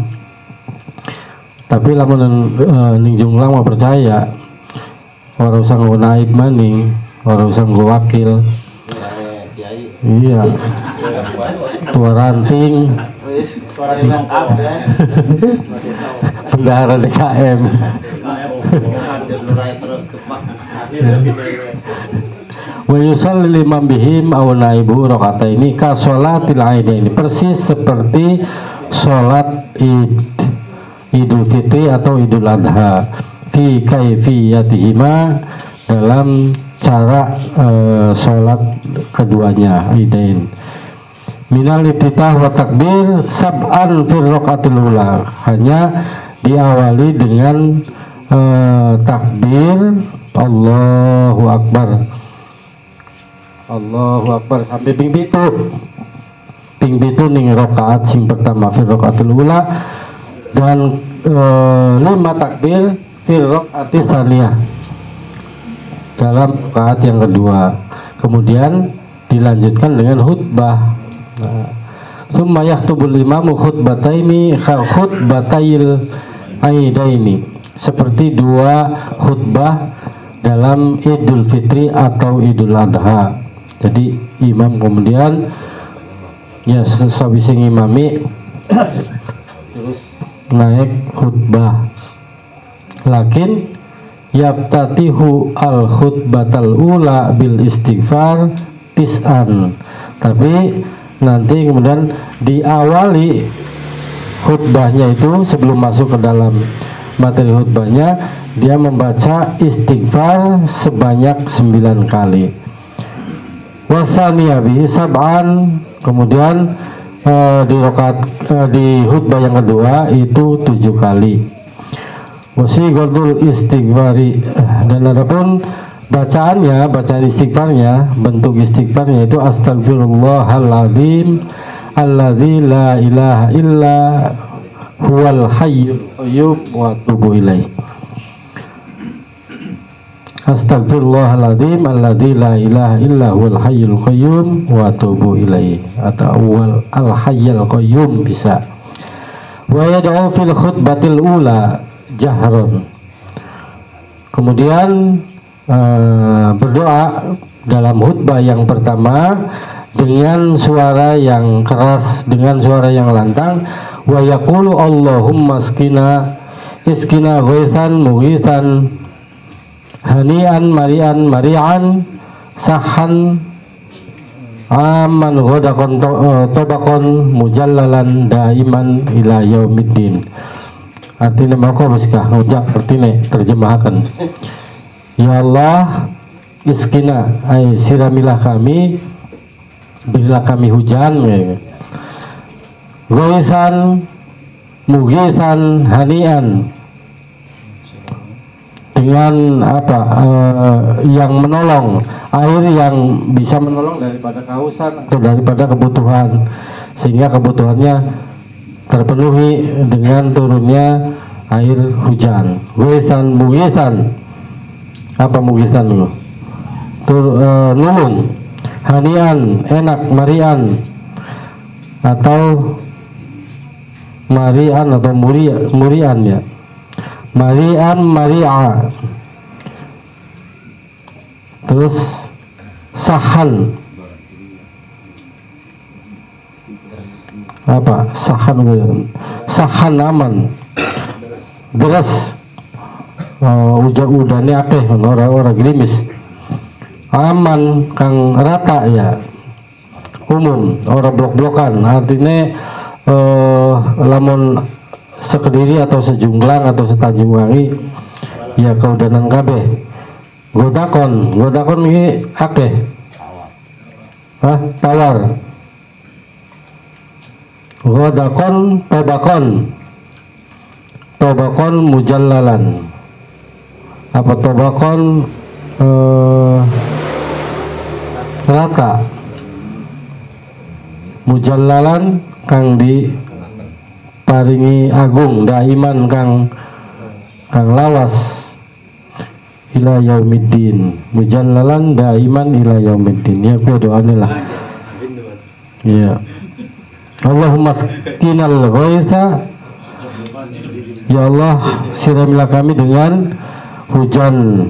Tapi lamun ning jumlah mau percaya ora usah nggo naib maning, ora usah nggo wakil. Iya. Tua ranting. Bendahara DKM. Wa yusalli imam bihim aw naibu rakaataini ka sholatil aidaini, persis seperti sholat Idul Fitri atau Idul Adha, fi kaifiyatihima, dalam cara sholat keduanya idain. Minal ibtitah wa takbir sab'an fir rakaatil ula, hanya diawali dengan takbir Allahu Akbar Allahu Akbar sampai ping pitu ning rakaat sing pertama fil rakaatul ula dan 5 takbir fil rakaati tsaniyah dalam rakaat yang kedua. Kemudian dilanjutkan dengan khutbah. Summa yahtubul imamu khutbataini khutbatayil aidaini, seperti 2 khutbah dalam Idul Fitri atau Idul Adha. Jadi imam kemudian ya sehabis ngimami terus naik khutbah. Lakin yabtatihu al khutbatal ula bil istighfar tis'an, tapi nanti kemudian diawali khutbahnya itu sebelum masuk ke dalam materi khutbahnya dia membaca istighfar sebanyak 9 kali. Wasaniya bihi sab'an, kemudian di khutbah yang kedua itu 7 kali. Wasiqatul istighfari, dan adapun bacaan istighfarnya, bentuk istighfarnya itu astagfirullahaladzim alladzi la ilaha illa huwal hayyul qayyum wa atubu ilaih. Astagfirullahaladzim alladzi la ilaha illa huwal hayyul qayyum wa atubu ilaih, atau wal al hayyul qayyum bisa. Wa yad'u fil khutbatil ula jahron, kemudian berdoa dalam khutbah yang pertama dengan suara yang keras, dengan suara yang lantang. Wa yaqulu Allahumma iskina ghaithan mughithan hanian marian sahan aman ghodakon tobakon mujallalan daiman ila yaumiddin. Artinya maka biskah ngujak artinya terjemahkan. Ya Allah, iskina ay siramilah kami, berilah kami hujan, ghaisan mughisan hanian, dengan apa yang menolong, air yang bisa menolong daripada kehausan atau daripada kebutuhan, sehingga kebutuhannya terpenuhi dengan turunnya air hujan. Ghaisan mughisan, apa mughisan itu? Nulung. Hanian, enak, marian, atau marian atau murian ya. Marian, maria. Terus sahan, apa sahan aman, beras, udane akeh ora gerimis, aman kang rata ya, umum ora blok-blokan, artinya lamun sekediri atau sejumlah atau setanjung wangi ya kaudanan kabeh. Godakon ini akeh, tawar. Godakon tobakon mujallalan, apa tobakon rata, mujallalan kang di paringi agung, daiman kang lawas, ila yaumiddin, mujallalan daiman ila yaumiddin. Ya ku doane lah ya. Allahumma skinal ghaitha, ya Allah siramilah kami dengan hujan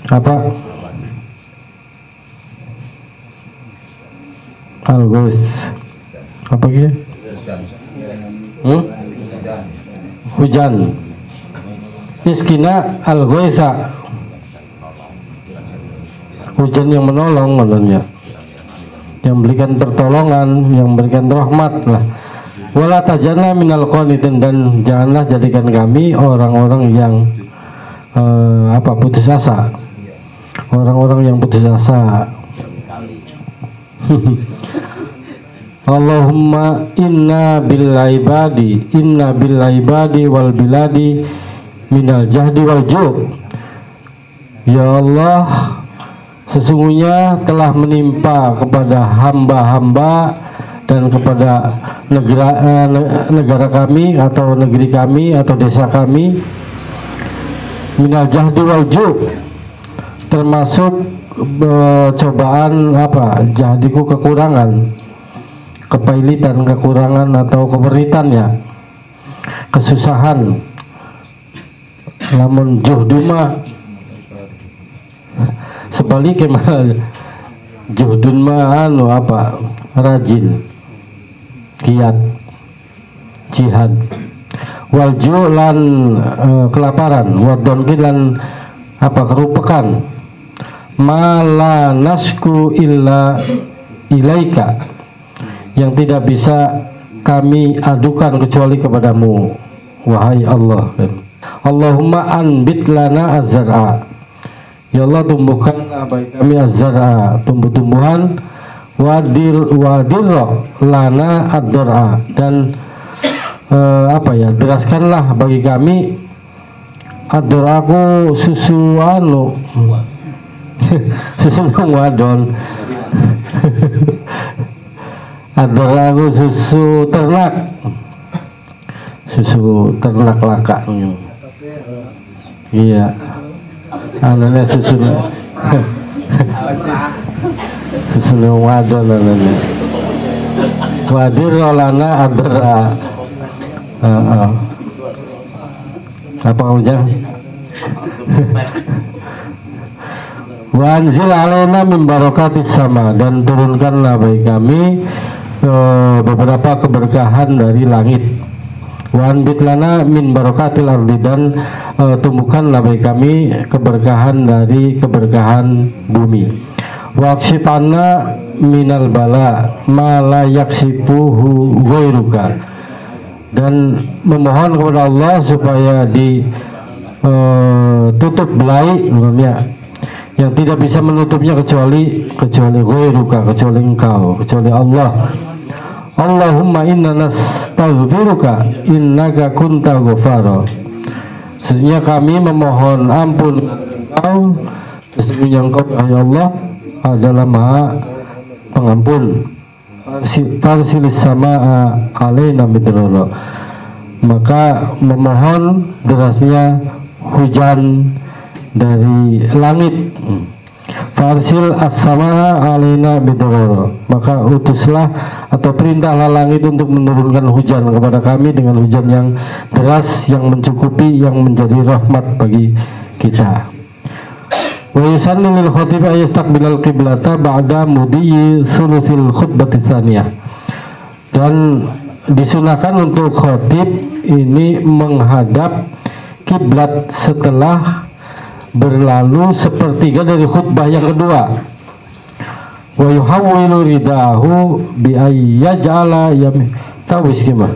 apa al-ghaith, apa gitu? Hujan. Iskina al-ghaitha, hujan yang menolong maksudnya, yang berikan pertolongan, yang berikan rahmat lah. Wala tajanna minal qanitin, dan janganlah jadikan kami orang-orang yang putus asa, orang-orang yang putus asa. Allahumma inna bil ibadi wal biladi minal jahdi wal ju'. Ya Allah, sesungguhnya telah menimpa kepada hamba-hamba dan kepada negara kami atau negeri kami atau desa kami minal jahdi wal ju', termasuk cobaan jahdiku, kekurangan, kepailitan, kekurangan atau keberitan ya, kesusahan. Lamun juhdu mah sebaliknya mah juhdun mah rajin, giat, jihad. Walju lan kelaparan, wadonkin lan kerupekan. Mala nasku illa ilaika, yang tidak bisa kami adukan kecuali kepadamu, wahai Allah. Allahumma anbit lana az-zar'a, ya Allah tumbuhkan bagi kami az-zar'a, tumbuh-tumbuhan, wadir lana ad-dar'a, dan deraskanlah bagi kami ad-dar'aku susu susu wadon ad-dar'aku susu ternak laka. Iya, anaknya susu wadon anaknya. Wadir lana ad-dar'a. Apa ujang? Wanzil alaina min barakatis sama, dan turunkanlah bagi kami beberapa keberkahan dari langit. Wanbit lana min barakatil ardi, dan tumbuhkanlah bagi kami keberkahan dari keberkahan bumi. Waqshifana minal bala ma la yaksifuhu ghairuka, dan memohon kepada Allah supaya ditutup belai yang tidak bisa menutupnya kecuali ghairuka, kecuali engkau, kecuali Allah. Allahumma inna nastaghfiruka innaka kunta ghafara, sesungguhnya kami memohon ampun engkau, sesungguhnya engkau ya Allah adalah Maha Pengampun. Farsilis samaa alaina bidrara, maka memohon derasnya hujan dari langit. Farsil as-samaa alaina bidrara, maka utuslah atau perintahlah langit untuk menurunkan hujan kepada kami dengan hujan yang deras, yang mencukupi, yang menjadi rahmat bagi kita. Wa yusannu lil khatib ayastaqbilal qiblata ba'da mudhi sulusil khutbati tsaniyah, dan disunahkan untuk khatib ini menghadap kiblat setelah berlalu sepertiga dari khutbah yang kedua. Wa yuhawwilu ridahu bi ayyaj'ala tawis gimana?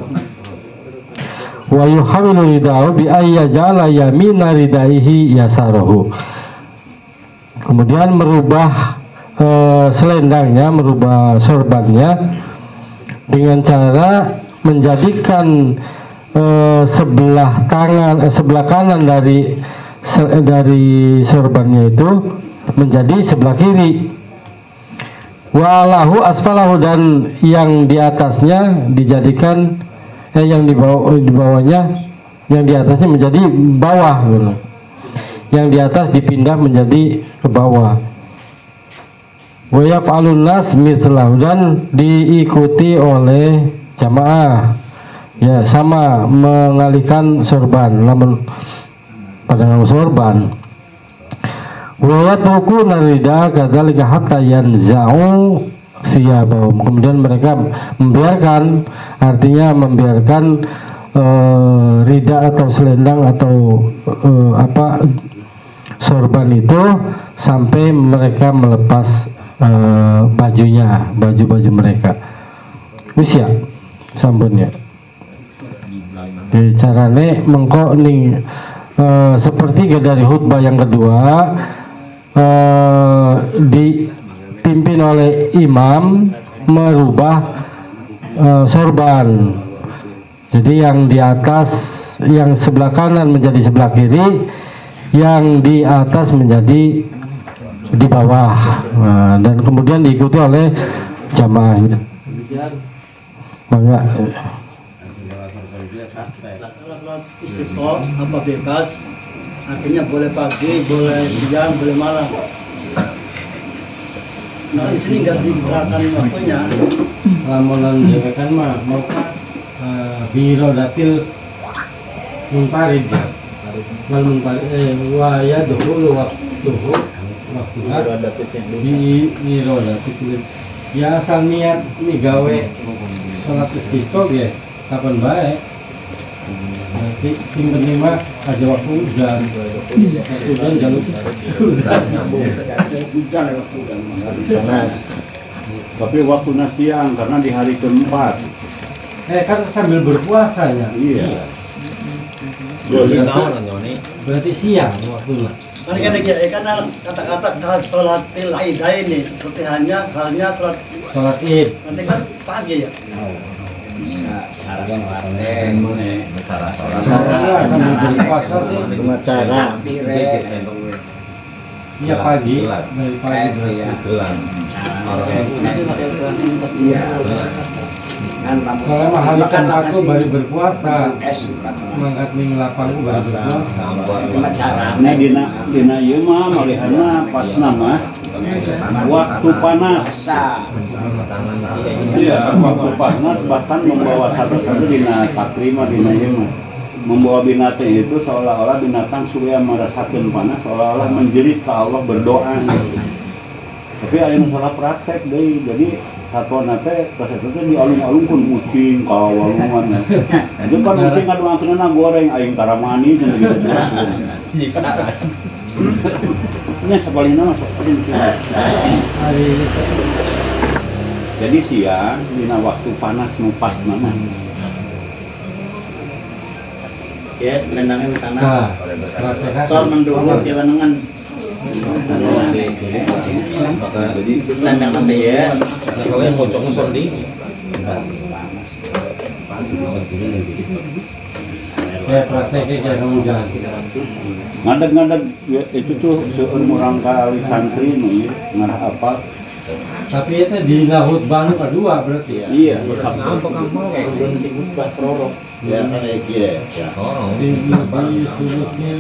Wa yuhawwilu ridahu bi ayyaj'ala yamina ridaihi yasarahu, kemudian merubah selendangnya, merubah sorbannya dengan cara menjadikan sebelah kanan dari sorbannya itu menjadi sebelah kiri. Walahu asfalahu, dan yang di atasnya dijadikan yang di bawahnya, yang di atasnya menjadi bawah, yang di atas dipindah menjadi ke bawah. Wa yaf'alun nas mithlahu, dan diikuti oleh jamaah ya, sama mengalihkan sorban, namun pada sorban. Wa yatrukuna rida kadzalika hatta yanza'u thiyabahum, kemudian mereka membiarkan, artinya membiarkan rida atau selendang atau sorban itu sampai mereka melepas bajunya, baju mereka. Usia sambunnya. Jadi carane mengko ning sepertiga dari khutbah yang kedua dipimpin oleh imam merubah sorban. Jadi yang di atas, yang sebelah kanan menjadi sebelah kiri, yang di atas menjadi di bawah. Nah, dan kemudian diikuti oleh jamaah. Mangga. Salat istisqa apa bebas, artinya boleh pagi, boleh siang, boleh malam. Nah di sini nggak diterapkan waktunya. Lamunan dewe kan mah mau biro datil munfarid wal munfarid wa yadkhulu waktunya di biro datil ya asal niat gawe salat istisqa ya kapan baik. Nanti sing penting mah aja waktu hujan jalur panas. Tapi waktunya siang karena di hari keempat. kan sambil berpuasanya. Iya. Berarti siang waktunya. Karena kata-kata sholatil idaini seperti halnya Salat Id. nanti kan pagi ya. Sambil berpuasa sih. Cara Iya pagi, dari pagi soalnya mah hari keempat tuh baru berpuasa, mangkat ning lapang baru berpuasa. Nah dina ieu mah malihanna pas nama waktu panas. Iya, waktu panas bahkan membawa satu dina takrima dina ieu mah. Membawa binatang itu seolah-olah binatang supaya merasakan panas, seolah-olah menjerit ke Allah berdoa. Tapi ada yang salah praktek deh, jadi satu nate kasetnya di alung-alung pun kucing kawalungan. Itu kan kucing kan maksudnya goreng aing karamani dan gitu. Ini sebaliknya masuk jadi siang dina waktu panas nupas mana. Ya, selendangnya di sana. Nah, Sol mendulur di wanengan. Selendang nanti ya. Kalau yang bocong sondi. ya prakteknya kayak hujan. Ngadeg-ngadeg itu tuh seumur kali santri nih ngarah apa? Tapi itu di laut Bandung kedua berarti ya. Iya. Kayak belum sibuk buat prorok. Ya, kayak gitu ya. Di sulusnya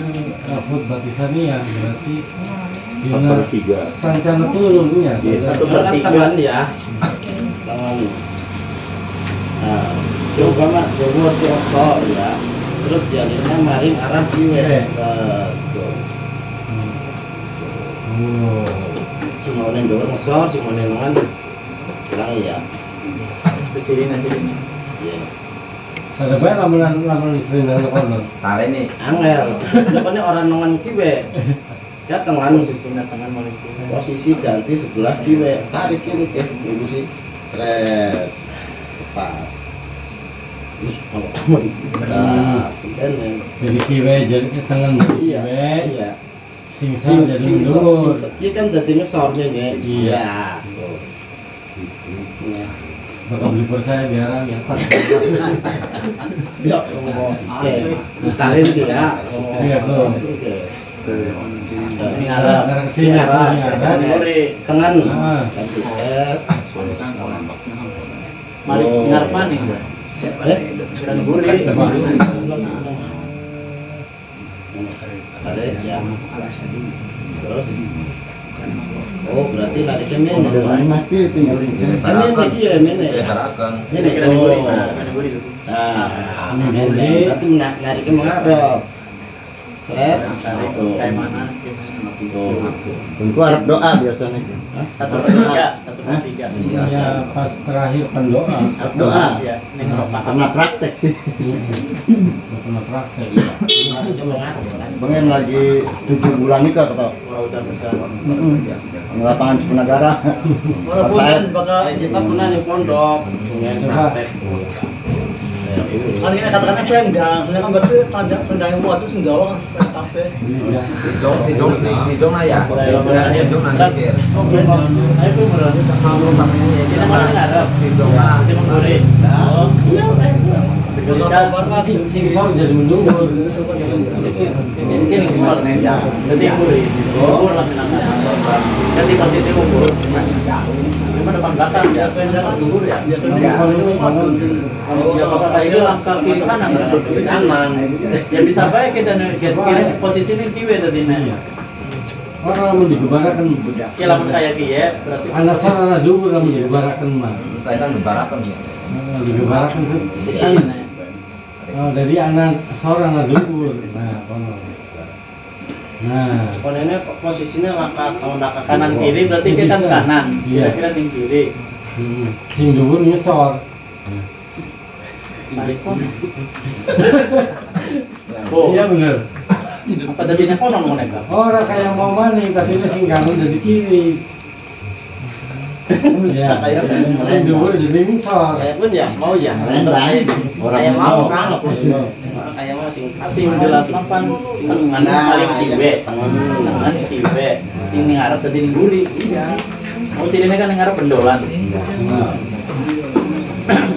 laut Batisania berarti Faktor 3. sancana turunnya. Satu pertigaan ya. Nah, coba mah coba tiasa ya. Terus jadinya maring arah kiwe. Cuma orang dulu ngesor, cuma orang nongan bilang ya. Kecilin aja ini. Iya. Ada banyak lamunan istri dan konon. Tale nih. Angel. Pokoknya orang nongan kiwe. Ya tangan posisi ganti sebelah kiwe. Tarik kiri ke ibu sih. Seret. Pas. Ih, kalau nah, sekian Jadi kiwe jadi ke tangan iya, kiwe. iya. Sing jadi mundur. Iya kan jadi ngesornya ya. Iya. Iya. Bakal beli percaya biarang ya. Ya, oke. Tarik dia. Iya tuh. Ini arah, ini arah, tangan. Mari ngarpan nih. Dan gurih. Ada ya. Terus. Oh, berarti nariknya ini. mati tinggal Ini lagi ya, ini. Ini gurih. Nah, ini berarti nariknya mengarah. Seret, kayak mana? Untuk Arab doa biasanya. Satu per tiga. Ya pas terakhir pendoa. Doa. Karena praktek sih. Pernah praktek. Bang yang lagi 7 bulan nikah atau lapangan Cipunagara. Walaupun bakal Kita pernah di pondok dengan praktek. kali ini katakannya selendang berarti tanda selendang yang buat itu senggawa kafe. Tidong ya. Tidong nanti. Itu berarti kita malah ngarep. Tidong Kita menggoreng. Oh, iya. sing iso jadi menunggu. Ini gimana nih? Jadi kubur lah kenangan. Jadi posisi kubur. Cuma depan belakang biasanya kubur ya. Ya bapak saya itu langsung kiri kanan, kiri kanan. Ya bisa baik kita kiri posisi ini kiwe tadinya. Orang mau digebarakan Ya lamun kayak kiye berarti. anak sarana dulu orang digebarakan mah. Saya kan barakan ya. Digebarakan tuh. Oh, dari anak seorang dulu. Nah, kono. Nah, Konennya posisinya lakat lakak Kanan kiri berarti kita kan kanan. Iya. Kira-kira ning kiri. sing dhuwur ngesor. Balik kono. Oh, Iya bener. apa tadinya kono mau neka? Orang kayak mau maning tapi sing ganggu dari kiri. Ya, kayak sing dhuwur jadi ngesor. kayak pun ya mau ya kayak mau kan kayak mau Sing jelas papan tengan paling kiwe. Tengan kiwe. Sing ngarep tadi ning guri. Iya. Oh, cirine kan ngarep pendolan.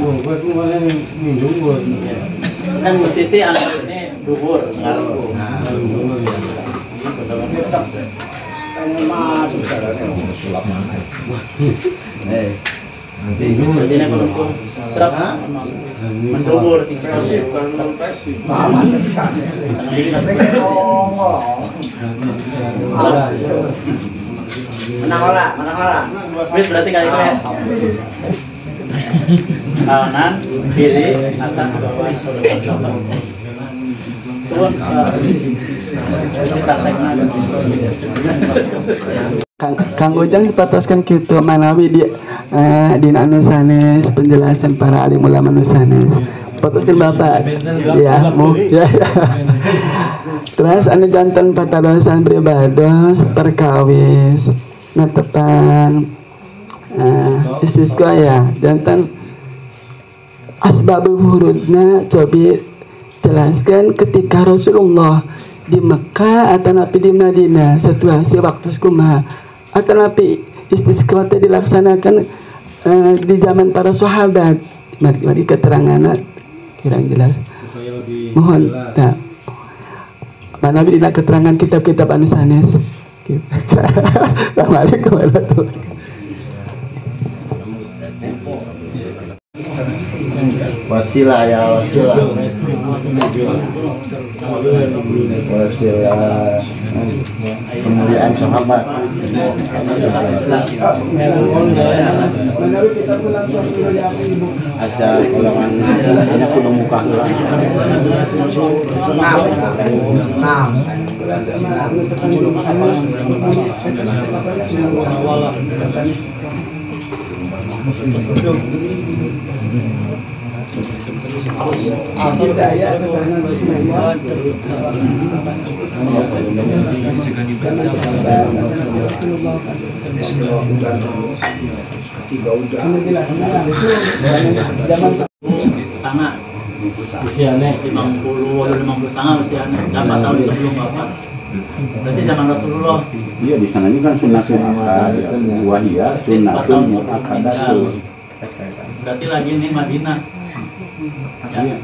Oh, gua kemarin ning dhuwur. Kan posisi anak ini dhuwur ngarepku. Dhuwur ya. Jadi nek kono truk mendhuwur sing menang. Wis berarti kayak gue. Kanan, kiri, atas, bawah, turun. Kang Ujang dipataskan gitu manawi di dina anu sanes penjelasan para alim ulama anu sanes. Pataskan Bapak. Ya, mu ya. Terus anu janten patadosan beribadah perkawis netepan istisqa ya janten asbabul wurudna cobi jelaskan ketika Rasulullah di Mekah atau napi di Madinah situasi waktu kumaha atau napi istisqa teh dilaksanakan di zaman para sahabat. Mari keterangan kirang jelas mohon tak mana dina keterangan kitab-kitab anu sanes. Assalamualaikum warahmatullahi. wasilah ya wasilah kemuliaan sahabat aja golongan ini kudu muka Sangat usianya 50 sangat usianya 4 tahun sebelum wafat. Berarti zaman Rasulullah. Iya, di sananya kan sunnatul akad, wahia sunnatul muakkadatun. Berarti lagi nih Madinah.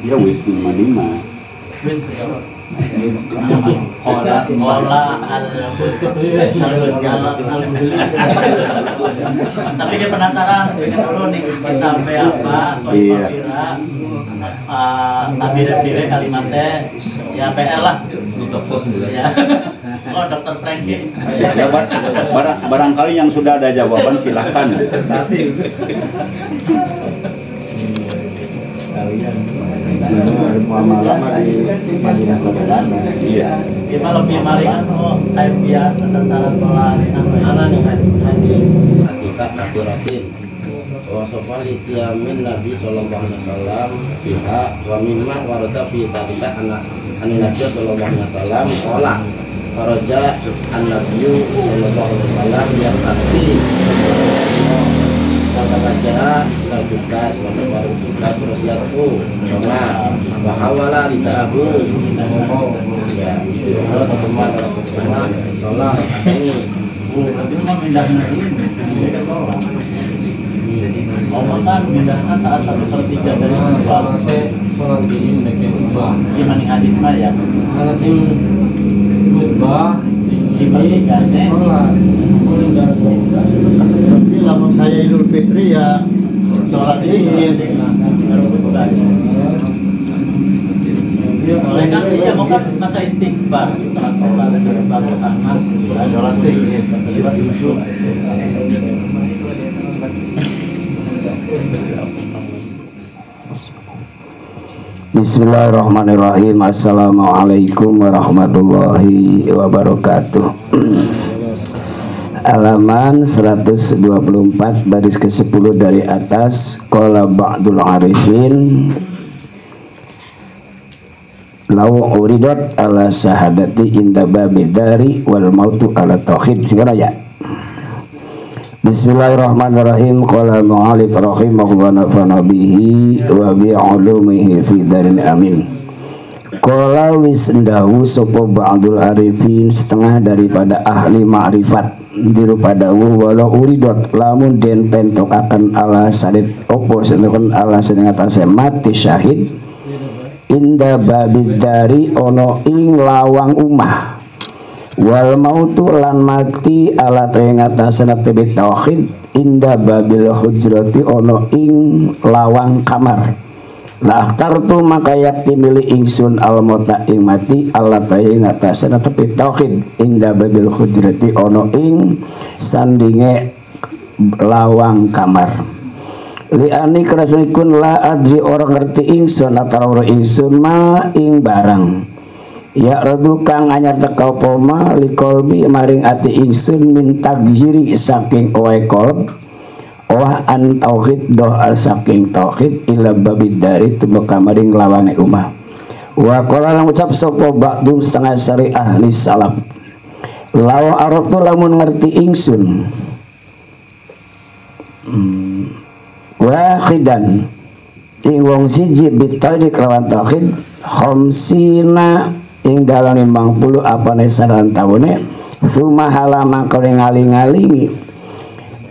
Ya wis di Madinah. Wis Ola tapi dia penasaran dengan dulu nih kita apa soal papira tapi dewe kalimatnya ya PR lah ya. Oh Dr. Frankie Ya, barangkali yang sudah ada jawaban silahkan. Iya. Gimana lebih maringan kayak tentang cara sholat anak nih hadis hakikat nakiratin wa sofali tiamin Nabi sallallahu alaihi wasallam fiha wa mimma warada fi dzalika anak Nabi sallallahu alaihi wasallam qala faraja an-nabiyyu sallallahu alaihi wasallam yang pasti wajah lakukan baru kita terus lihatku bahawala ditahu ya itu kalau teman sholat ini Allah kan pindahnya saat 1/3 dari sholat ini mereka ubah. Gimana hadis mah ya? Karena sing ubah ini sholat. Tapi lamun kayak Idul Fitri ya sholat dikit. Soalnya kan iya mau kan baca istighfar setelah sholat baru tamas Sholat dikit. Bismillahirrahmanirrahim. Assalamualaikum warahmatullahi wabarakatuh. Halaman 124 baris ke-10 dari atas. Qala ba'dul arifin law uridat ala sahadati inda babidari wal mautu ala tauhid. Segera ya. Bismillahirrahmanirrahim. Qala mu'alif rahimahullah nafana bihi wa bi'ulumihi fi darin amin. Qala wisndahu sopo ba'dul arifin, setengah daripada ahli ma'rifat dirupadawu walau uridot lamun den pentokaken ala sadit opo sentokan ala senengatan mati syahid inda babid dari ono ing lawang umah wal mautu lan mati ala tengatasana tebet tauhid inda babil hujrati ono ing lawang kamar lah kartu maka yakti milih ingsun al mota ing mati ala tengatasana tebet tauhid inda babil hujrati ono ing sandinge lawang kamar liani kerasanikun la adri orang ngerti ingsun atau ingsun ma ing barang ya radu kang anyar tekau poma likolbi maring ati ingsun minta giri saking oe kolb oah an tauhid doh al saking tauhid ila babid dari tembok maring lawane umah wa qala lang ucap sopo ba'dum setengah sari ahli salaf lawa aratu lamun ngerti ingsun wahidan ing wong siji bitadi kelawan tauhid khamsina ing dalam 50 apane saran taune suma halama kau ngaling-ngalingi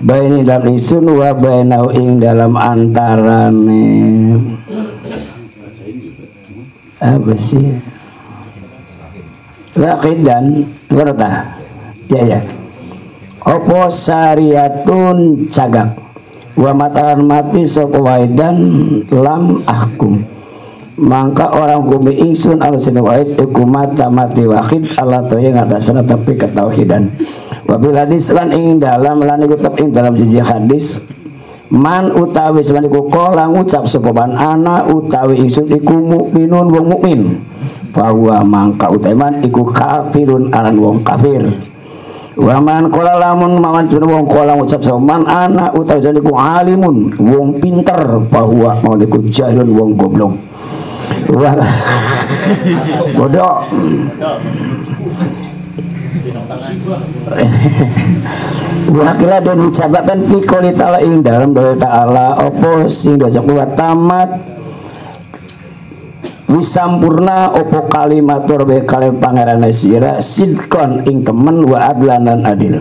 baini dalam isun wa bainau ing dalam antarane apa sih wahidan ngerta ya opo syariatun cagak wa mataran mati sapa waidan lam ahkum mangka orang kumi ingsun anu sene waid iku mata mati wahid Allah toya ngatasana tapi ketauhidan wabil hadis lan ing dalam lan iku tep ing dalam siji hadis man utawi lan iku kala ngucap sapa man ana utawi ingsun iku mukminun wong mukmin bahwa mangka utawi man iku kafirun aran wong kafir waman kola lamun mawan wong kola ngucap saman ana utawi saniku alimun wong pinter bahwa mau diku jahilun wong goblok wah bodoh wakila dan ucapakan fikoli ta'ala ing dalam doa ta'ala opo sing dojak buat tamat wisampurna opo kalimatur be kalim pangeran sira sidkon ing temen wa adlanan adil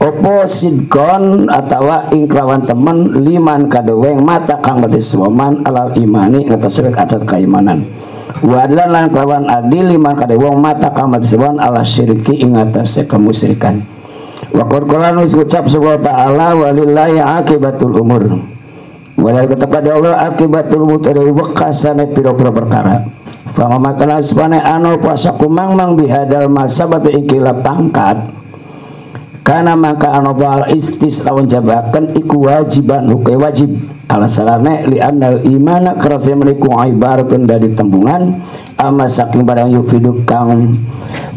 opo sidkon atawa ing kelawan temen liman kadeweng mata kang mati suaman alal imani ngatas atas keimanan wa adlanan kelawan adil liman kadeweng mata kang mati suaman ala syirki ing atas kemusyrikan wa qur'an wis ucap subhanahu ta'ala walillahi akibatul umur walau kepada Allah akibatul mutari wakasane piro-piro perkara fama makana asbane anu puasa kumang-mang bihadal masa batu ikilah pangkat karena maka anu bal istis lawan jabakan iku wajiban hukai wajib alasannya li'annal imana kerasnya meniku ibaratun dari tembungan ama saking barang yufiduk kang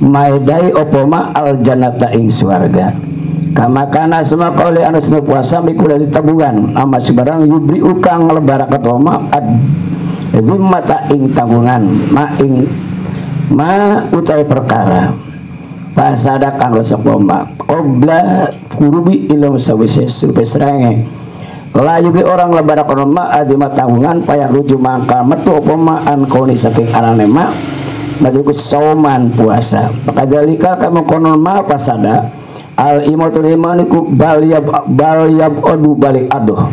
maedai opoma al janata ing swarga kama kana semua kauli anu senu puasa miku dari tabungan ama sebarang yubri ukang lebara katoma ad zimmata ing tabungan ma utai perkara pasada kang lesok lomba obla kurubi ilmu sawise supe serange la yubi orang lebara katoma adima tabungan payah ruju mangka metu opoma an koni saking ananema majuku sauman puasa maka dalika kamu konon ma pasada al imatul imaniku bal yab odu balik adoh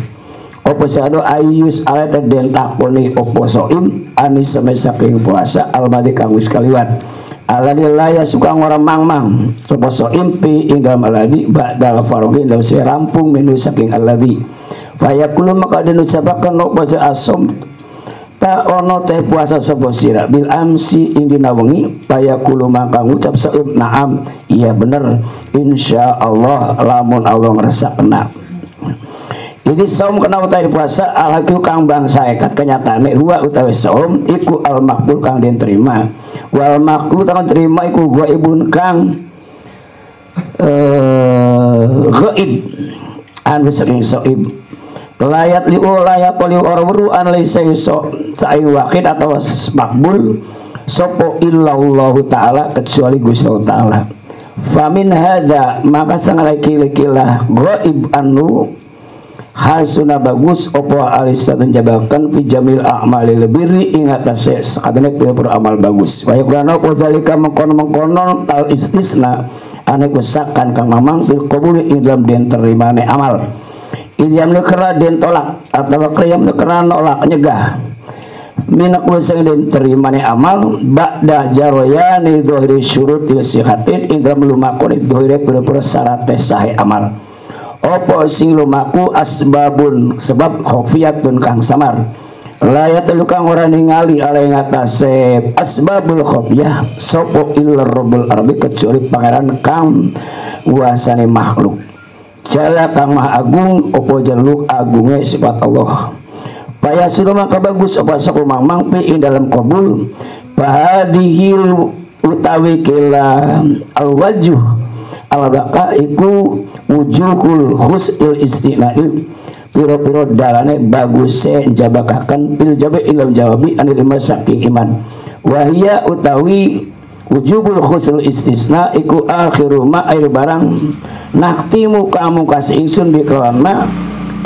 opo sado ayus alat den takoni opo soim anis saking puasa almadi kang wis kaliwat aladilaya suka orang mang-mang sopo soim pi ing dalam aladi ba'dal farogi dalam rampung menu saking aladi fayakulu maka den ucapaken opo asom ta ono teh puasa sopo sira bil amsi ing dina wengi fayakulu maka ngucap soim naam iya bener insyaallah lamun Allah ngrasakna. Jadi saum kena utawi puasa alhaku kang bangsa ekat kenyataane huwa utawi saum iku al makbul kang den terima wal makbul kang terima iku gua ibun kang ghaib anu saking saib layat liu layak liu orang an laisa iso sa'i wakid atau makbul sopo illallahu ta'ala kecuali Gusti ta'ala famin hadza maka sangalaki-lakilah ghaib anu hasuna bagus opo alistatun jabakan fi jamil a'mali lebiri ingat atase sakabene pira amal bagus wa yakrana opo zalika mengkono al istisna ane kusakan kang mamang fil qabuli ing dalam den terimane amal idiam lekera den tolak atau kriyam lekera nolak nyegah minak wasang den terimane amal ba'da jaroyani dhahiri syurut sihatin ing dalam lumakon dhahire pira syarat sahih amal opo sing lumaku asbabun sebab khofiyatun kang samar layat lukang ora ningali ale ngatasé asbabul khofiyah sopo illar rabbul arbi kecuali pangeran kang wasane makhluk jala kang maha agung opo jaluk agungnya sifat Allah paya sudah maka bagus opo sakumang mangpi ing dalam qabul bahadihil utawi kila alwajuh alabaka iku wujuhul khus'il istina'il piro-piro dalane baguse jabakakan pil jabe ilam jawabi anil iman saking iman wahia utawi wujubul khus'il istisna iku akhiru ma air barang naktimu kamu kasih ingsun di kelama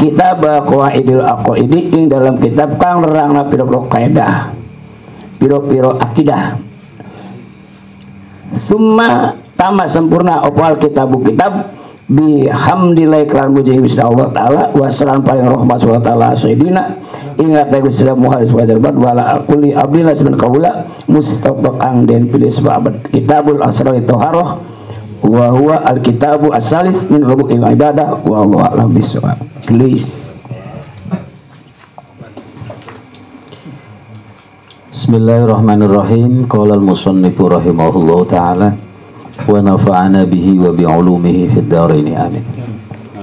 kitab qawaidil aqaidi ing dalam kitab kang nerangna piro-piro kaidah piro-piro akidah summa tamat sempurna opal kitabu kitab bihamdillah iklan muji Gusti Allah taala wasalam paling rahmat wa taala sayidina ingat aku sudah muharis wajarbat wala akuli abdillah seben kaula mustafaq ang den pilih sebab kitabul asrar toharoh wa huwa al kitabu asalis min rubu'il ibadah wa Allah alam bisawab. Please. Bismillahirrahmanirrahim. Qala al-musannifu rahimahullahu taala wa nafa'ana bihi wa bi'ulumihi fid dharain amin.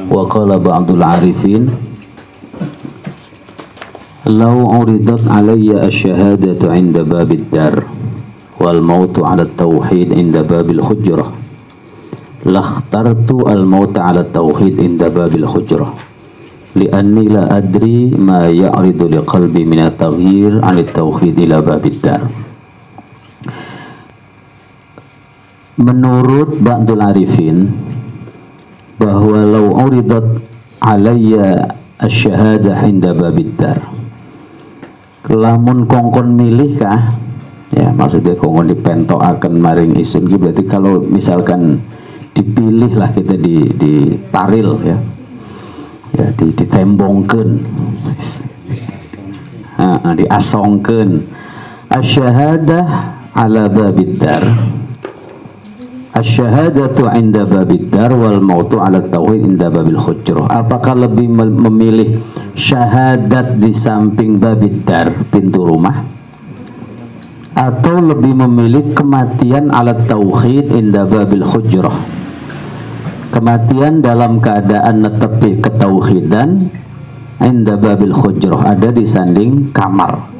Wa qala ba'dul arifin law uridat alayya ash-shahadatu 'inda babid dar wal mautu 'ala at-tauhid 'inda babil hujrah lakhtartu al-mauta 'ala at-tauhid 'inda babil hujrah li'anni la adri ma ya'ridu liqalbi min at-taghyir 'an at-tauhid ila babid dar. Menurut ba'dul arifin bahwa law uridat alayya asy-syahadah 'inda babid dar, lamun kongkon milih kah, ya maksudnya kongkon dipentokaken maring isun, berarti kalau misalkan dipilih lah kita di paril ya ditembongkeun diasongkeun asy-syahadah ala babid dar, asy-syahadatu 'inda babid dar wal mautu 'ala tauhid 'inda babil hujrah. Apakah lebih memilih syahadat di samping babid dar, pintu rumah, atau lebih memilih kematian 'ala tauhid 'inda babil hujrah, kematian dalam keadaan netepi ketauhidan 'inda babil hujrah, ada di sanding kamar?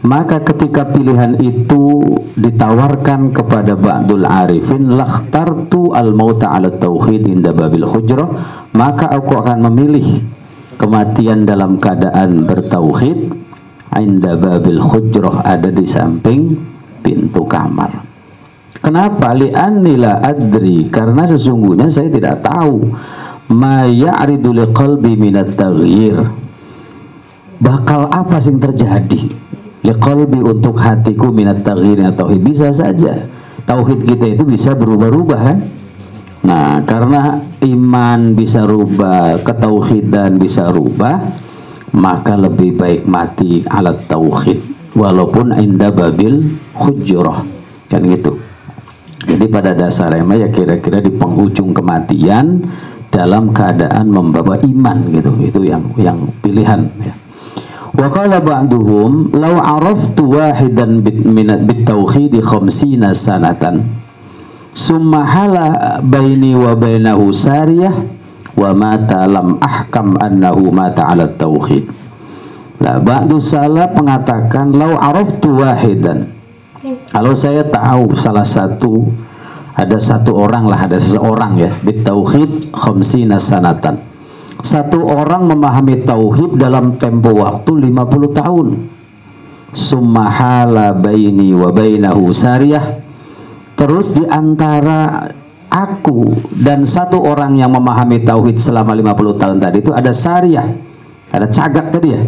Maka ketika pilihan itu ditawarkan kepada ba'dul arifin, lakhtartu al-mauta 'ala tauhid inda babil hujrah, maka aku akan memilih kematian dalam keadaan bertauhid inda babil hujrah, ada di samping pintu kamar. Kenapa? Li'anni la adri, karena sesungguhnya saya tidak tahu ma ya'ridu liqalbi minat taghyir, bakal apa sing terjadi liqalbi untuk hatiku minat taghyir tauhid. Bisa saja tauhid kita itu bisa berubah-ubah kan. Nah, karena iman bisa rubah, ketauhidan bisa rubah, maka lebih baik mati alat tauhid walaupun inda babil hujurah, kan gitu. Jadi pada dasarnya ya kira-kira di penghujung kematian dalam keadaan membawa iman gitu, itu yang pilihan ya. Wa qala ba'duhum law araftu wahidan bit tauhid 50 sanatan summa hala baini wa bainahu sariyah wa mata lam ahkam annahu mata ala tauhid. Nah, ba'du salaf mengatakan law araftu wahidan, kalau saya tahu salah satu, ada satu orang lah, ada seseorang ya, bit tauhid 50 sanatan, satu orang memahami tauhid dalam tempo waktu 50 tahun. Summa hala baini wa bainahu sariyah, terus di antara aku dan satu orang yang memahami tauhid selama 50 tahun tadi itu ada sariyah, ada cagak tadi ya.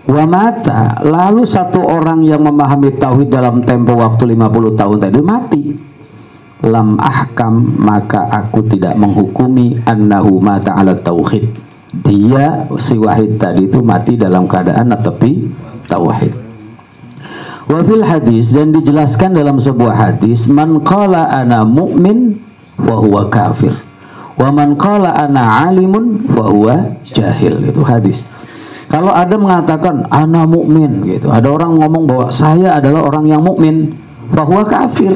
Wa mata, lalu satu orang yang memahami tauhid dalam tempo waktu 50 tahun tadi mati. Lam ahkam, maka aku tidak menghukumi annahu mata ala tauhid, dia si wahid tadi itu mati dalam keadaan tepi tauhid. Wa fil hadis, dan dijelaskan dalam sebuah hadis, man qala ana mu'min wa huwa kafir wa man qala ana alimun wa huwa jahil. Itu hadis. Kalau ada mengatakan ana mukmin gitu, ada orang ngomong bahwa saya adalah orang yang mukmin, wa huwa kafir.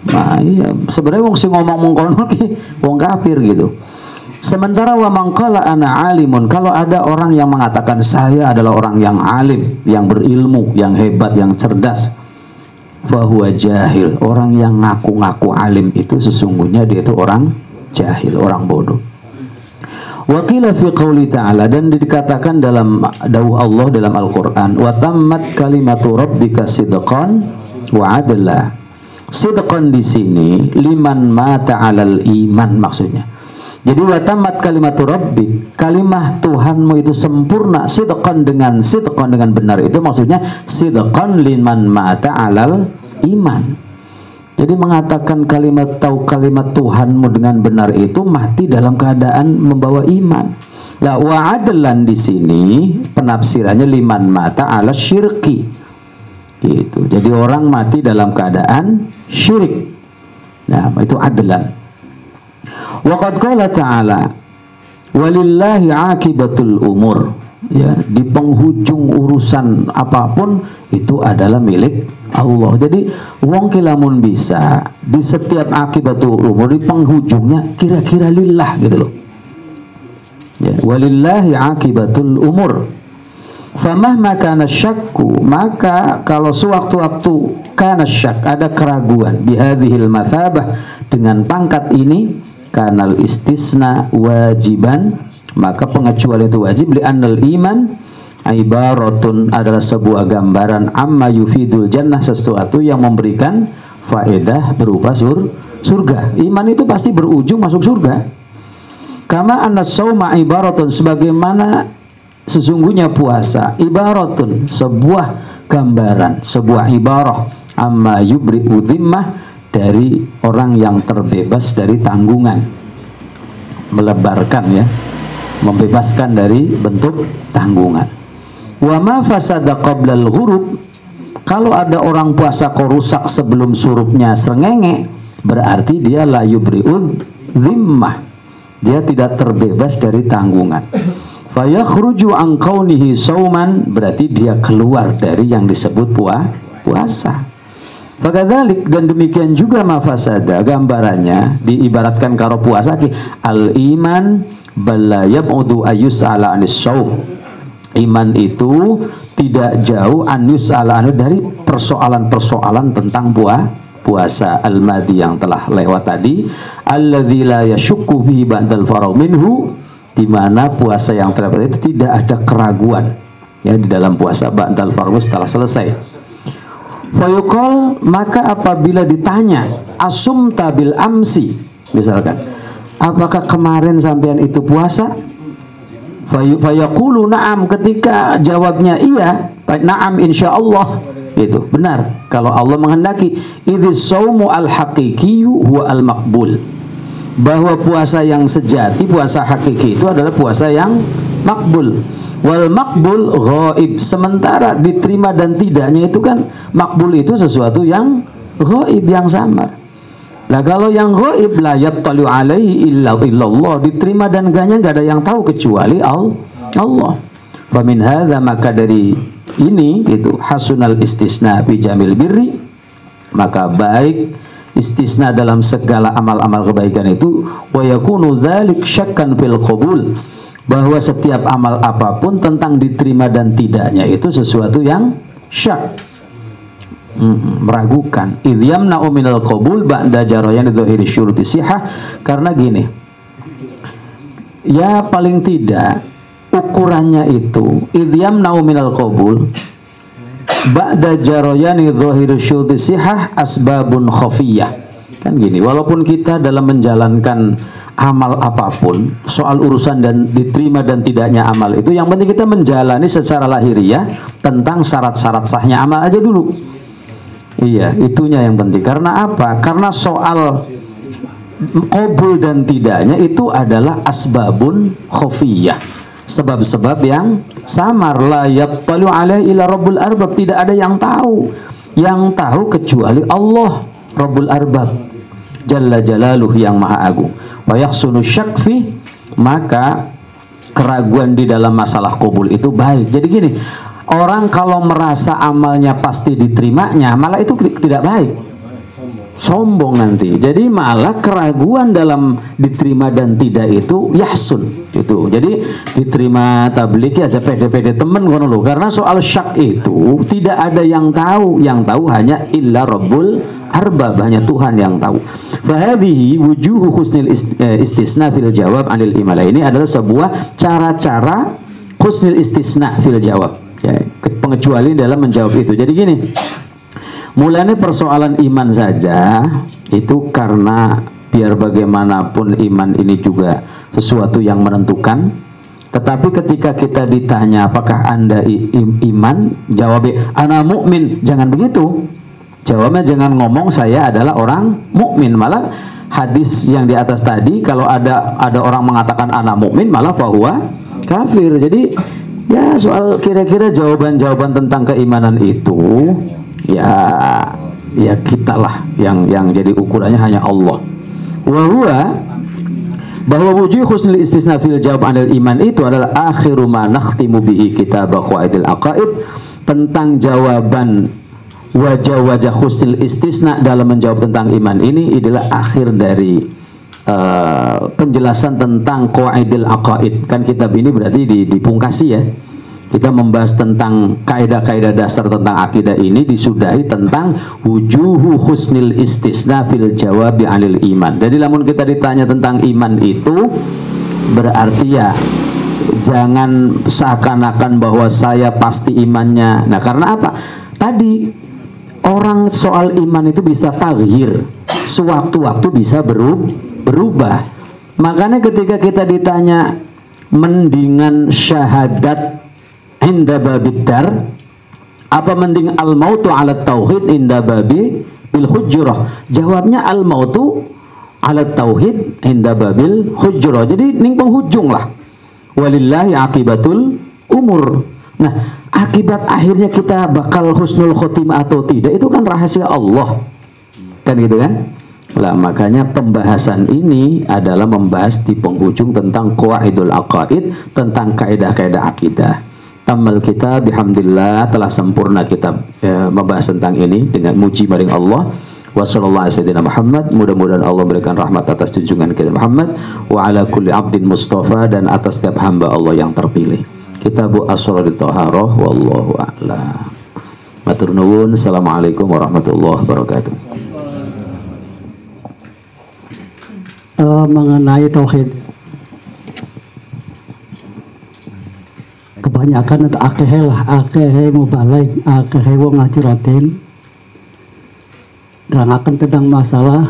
Nah, iya, sebenarnya wong sing ngomong mengkono ki wong kafir gitu. Sementara wa man qala ana alimun, kalau ada orang yang mengatakan saya adalah orang yang alim, yang berilmu, yang hebat, yang cerdas, fa huwa jahil. Orang yang ngaku-ngaku alim itu sesungguhnya dia itu orang jahil, orang bodoh. Wa qila fi qouli ta'ala, dan dikatakan dalam dawuh Allah dalam Al-Qur'an, wa tammat kalimatu rabbika sidqan wa adla. Sidqan di sini liman mata 'alal iman maksudnya. Jadi wa tammat kalimatu rabbik, kalimah Tuhanmu itu sempurna, sidqan dengan benar, itu maksudnya sidqan liman mata 'alal iman. Jadi mengatakan kalimat Tuhanmu dengan benar itu mati dalam keadaan membawa iman. Lah wa adlan di sini penafsirannya liman mata 'ala syirki. Gitu. Jadi orang mati dalam keadaan syirik. Nah, itu adlan. Wa qad qala ta'ala walillahi 'aqibatul umur. Ya, di penghujung urusan apapun itu adalah milik Allah. Jadi wong kilamun bisa di setiap akibatul umur di penghujungnya kira-kira lillah gitu loh. Ya, walillahi 'aqibatul umur. Famahma kana syakku, maka kalau sewaktu-waktu kana syak, ada keraguan bihadhil mathabah, dengan pangkat ini, kanal istisna wajiban, maka pengecualian itu wajib. Li'annal iman ibaratun, adalah sebuah gambaran amma yufidul jannah, sesuatu yang memberikan faedah berupa surga. Iman itu pasti berujung masuk surga. Kama anna sauma ibaratun, sebagaimana sesungguhnya puasa ibaratun, sebuah gambaran, sebuah ibarah, amma yubri'u dhimmah, dari orang yang terbebas dari tanggungan, melebarkan ya, membebaskan dari bentuk tanggungan. Wa ma fasada qabla al-ghurub, kalau ada orang puasa kok rusak sebelum surupnya srengenge, berarti dia la yubri'u dhimmah, dia tidak terbebas dari tanggungan. Fayakhruju an kaunihi sauman, berarti dia keluar dari yang disebut puasa. Fakadzalik, dan demikian juga mafasada, gambarannya diibaratkan karo puasa ki al iman bala yab'udu ayyus'ala anis saum. Iman itu tidak jauh ayyus'ala anu, dari persoalan-persoalan tentang puasa al-madi yang telah lewat tadi, alladzi la yashukku bihi ba'dal faragh minhu, di mana puasa yang terdapat itu tidak ada keraguan ya di dalam puasa ba'dal faragh, setelah selesai. Fayuqal, maka apabila ditanya asumta bil amsi, misalkan apakah kemarin sampean itu puasa, fayaqulu na'am, ketika jawabnya iya, na'am insyaallah, itu benar kalau Allah menghendaki. Idzis saumu al haqiqiyyu huwa al maqbul, bahwa puasa yang sejati, puasa hakiki itu adalah puasa yang makbul. Wal makbul ghaib, sementara diterima dan tidaknya itu kan makbul itu sesuatu yang ghaib, yang samar. Nah kalau yang ghaib la yattali'u alaihi illallah, diterima dan enggaknya enggak ada yang tahu kecuali Allah. Fa min hadza, maka dari ini itu hasunal istisna fi jamil birri, maka baik istisna dalam segala amal-amal kebaikan itu. Wa yakunu dzalik syakkan fil qabul, bahwa setiap amal apapun tentang diterima dan tidaknya itu sesuatu yang syak, meragukan. Idh yamna'u minal qabul ba'da jarayan dzahiri syuruti sihah, karena gini, ya paling tidak ukurannya itu idh yamna'u minal qabul ba'da jarayan dzahiri syuruti sihah asbabun khafiyah. Kan gini, walaupun kita dalam menjalankan amal apapun, soal urusan dan diterima dan tidaknya amal itu, yang penting kita menjalani secara lahiriah tentang syarat-syarat sahnya amal aja dulu. Iya, itunya yang penting. Karena apa? Karena soal qabul dan tidaknya itu adalah asbabun khafiyah, sebab-sebab yang samar. La yattali'u alaihi illa rabbul arbab, tidak ada yang tahu kecuali Allah Rabbul Arbab Jalla Jalaluh, yang maha agung. Wa yakhsunu syakfi, maka keraguan di dalam masalah qabul itu baik. Jadi gini, orang kalau merasa amalnya pasti diterimanya, malah itu tidak baik, sombong nanti. Jadi malah keraguan dalam diterima dan tidak itu yahsun itu. Jadi diterima tabligh aja pede-pede temen kono lho, karena soal syak itu tidak ada yang tahu hanya illa Rabbul Arbab, hanya Tuhan yang tahu. Fahadhihi wujuhu husnil istisna fil jawab anil imala, ini adalah sebuah cara-cara husnil istisna fil jawab, ya, pengecualian dalam menjawab itu. Jadi gini, mulanya persoalan iman saja itu karena biar bagaimanapun iman ini juga sesuatu yang menentukan. Tetapi ketika kita ditanya apakah Anda iman, jawabnya ana mukmin, jangan begitu. Jawabnya jangan ngomong saya adalah orang mukmin. Malah hadis yang di atas tadi, kalau ada orang mengatakan ana mukmin, malah fahuwa kafir. Jadi ya soal kira-kira jawaban-jawaban tentang keimanan itu ya kita lah yang jadi ukurannya hanya Allah. Bahwa wujud husnul istisna fil jawab anil iman itu adalah akhiru ma nakhtimu bihi kitab qawaidil aqaid, tentang jawaban wajah-wajah husnul istisna dalam menjawab tentang iman ini adalah akhir dari penjelasan tentang qawaidil aqaid. Kan kitab ini berarti dipungkasi ya. Kita membahas tentang kaidah-kaidah dasar tentang akidah ini, disudahi tentang wujuhu husnil istisna fil jawabi anil iman. Jadi lamun kita ditanya tentang iman itu, berarti ya jangan seakan-akan bahwa saya pasti imannya. Nah karena apa? Tadi orang soal iman itu bisa taghyir, sewaktu-waktu bisa berubah. Makanya ketika kita ditanya mendingan syahadat inda babidar apa mending al mautu ala tauhid inda babi bil hujurah, jawabnya al mautu ala tauhid inda babil hujurah. Jadi ning penghujung lah, walillahi akibatul umur. Nah akibat akhirnya kita bakal husnul khotimah atau tidak itu kan rahasia Allah, kan gitu kan. Lah makanya pembahasan ini adalah membahas di penghujung tentang qawaidul aqaid, tentang kaidah-kaidah akidah. Tamal kita bihamdillah, telah sempurna kita membahas tentang ini dengan muji maring Allah. Wassallallahu ala Muhammad, mudah-mudahan Allah berikan rahmat atas junjungan kita Muhammad, wa ala kulli abdin mustafa, dan atas setiap hamba Allah yang terpilih. Kitabu Asrarut Thaharah, wallahu a'lam. Matur nuwun. Assalamualaikum warahmatullahi wabarakatuh. Mengenai tauhid, kebanyakan atau akehe mubalik, akehe wong ngaji rutin nerangkan tentang masalah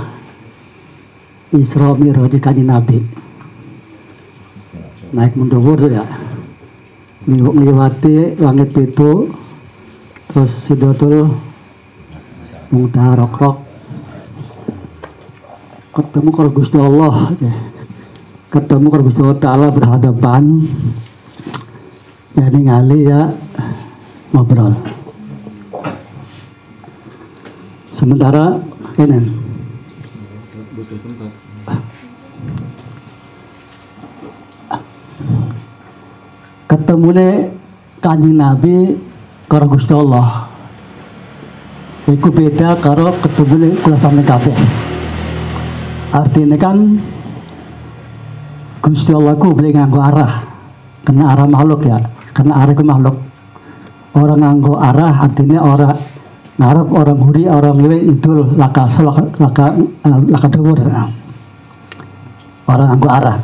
Isra Mi'raj Kanjeng Nabi, naik mendhuwur ya, ngliwati langit pitu, terus Sidratul Muntaha rok-rok, ketemu kalau Gusti Allah aja, ketemu kalau Gusti Allah Ta'ala berhadapan. ya ningali ya ngobrol. Sementara ini ketemune Kanjeng Nabi karo Gusti Allah iku beda karo ketemune kula sami kabeh. Artinya kan Gusti Allah ku boleh nganggo arah, karena arah makhluk ya, karena arah itu makhluk. Orang nganggo arah artinya orang ngarep, orang huri, orang ngewe idul laka dhuwur. Orang nganggo arah.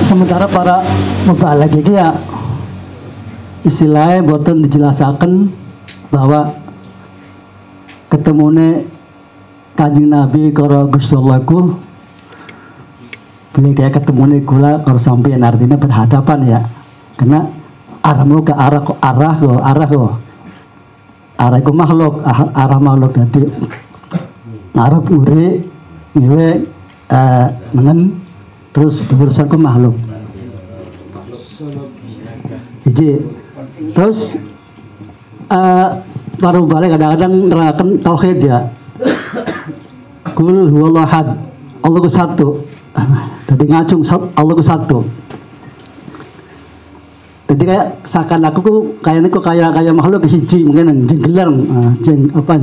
Sementara para mubaligh iki ya istilahnya boten dijelasaken bahwa ketemune Kanjeng Nabi karo Gusti Allah ku boleh kayak ketemune kula karo sampeyan, artinya berhadapan ya, karena arah ke arah ku makhluk, arah makhluk dadi ngarep uri ngewe nengen terus diurusan ke makhluk. Jadi terus baru balik kadang-kadang nerangkan tauhid ya. Kul huwallahu ahad, Allah ku satu. Jadi ngacung Allah ku satu. Jadi kayak seakan aku ku kayak makhluk siji mungkin jenggelar,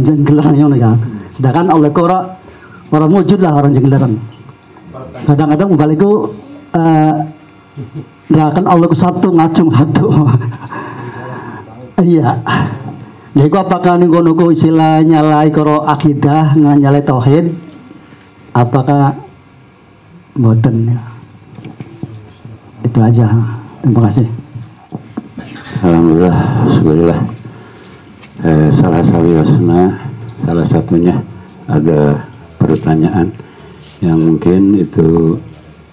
jenggelar yang ya. Sedangkan Allah ku orang wujud lah, orang jenggelar. Kadang-kadang balikku nerangkan Allah ku satu, ngacung satu. Iya. Jadi apakah nih kono istilah nyalai karo akidah nyalai tauhid, apakah boten ya? Itu aja. Terima kasih. Alhamdulillah, syukurillah. Salah satunya ada pertanyaan yang mungkin itu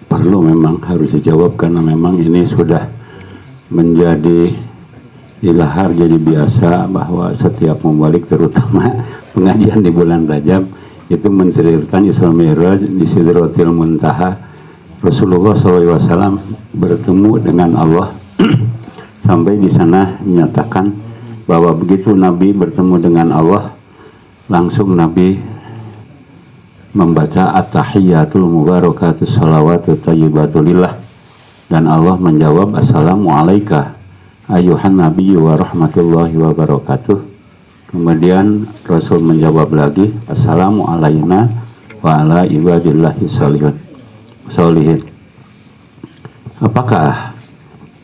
perlu memang harus dijawab, karena memang ini sudah menjadi ilahar, jadi biasa bahwa setiap membalik, terutama pengajian di bulan Rajab itu menceritakan Isra Mi'raj di Sidratil Muntaha. Rasulullah SAW bertemu dengan Allah sampai di sana menyatakan bahwa begitu Nabi bertemu dengan Allah, langsung Nabi membaca at-tahiyyatul mubarakatus shalawatut thayyibatulillah, dan Allah menjawab assalamu alaika ayuhan nabiyyu wa rahmatullahi wa barakatuh. Kemudian Rasul menjawab lagi assalamu alaina wa ala ibadillahi sholihin. Apakah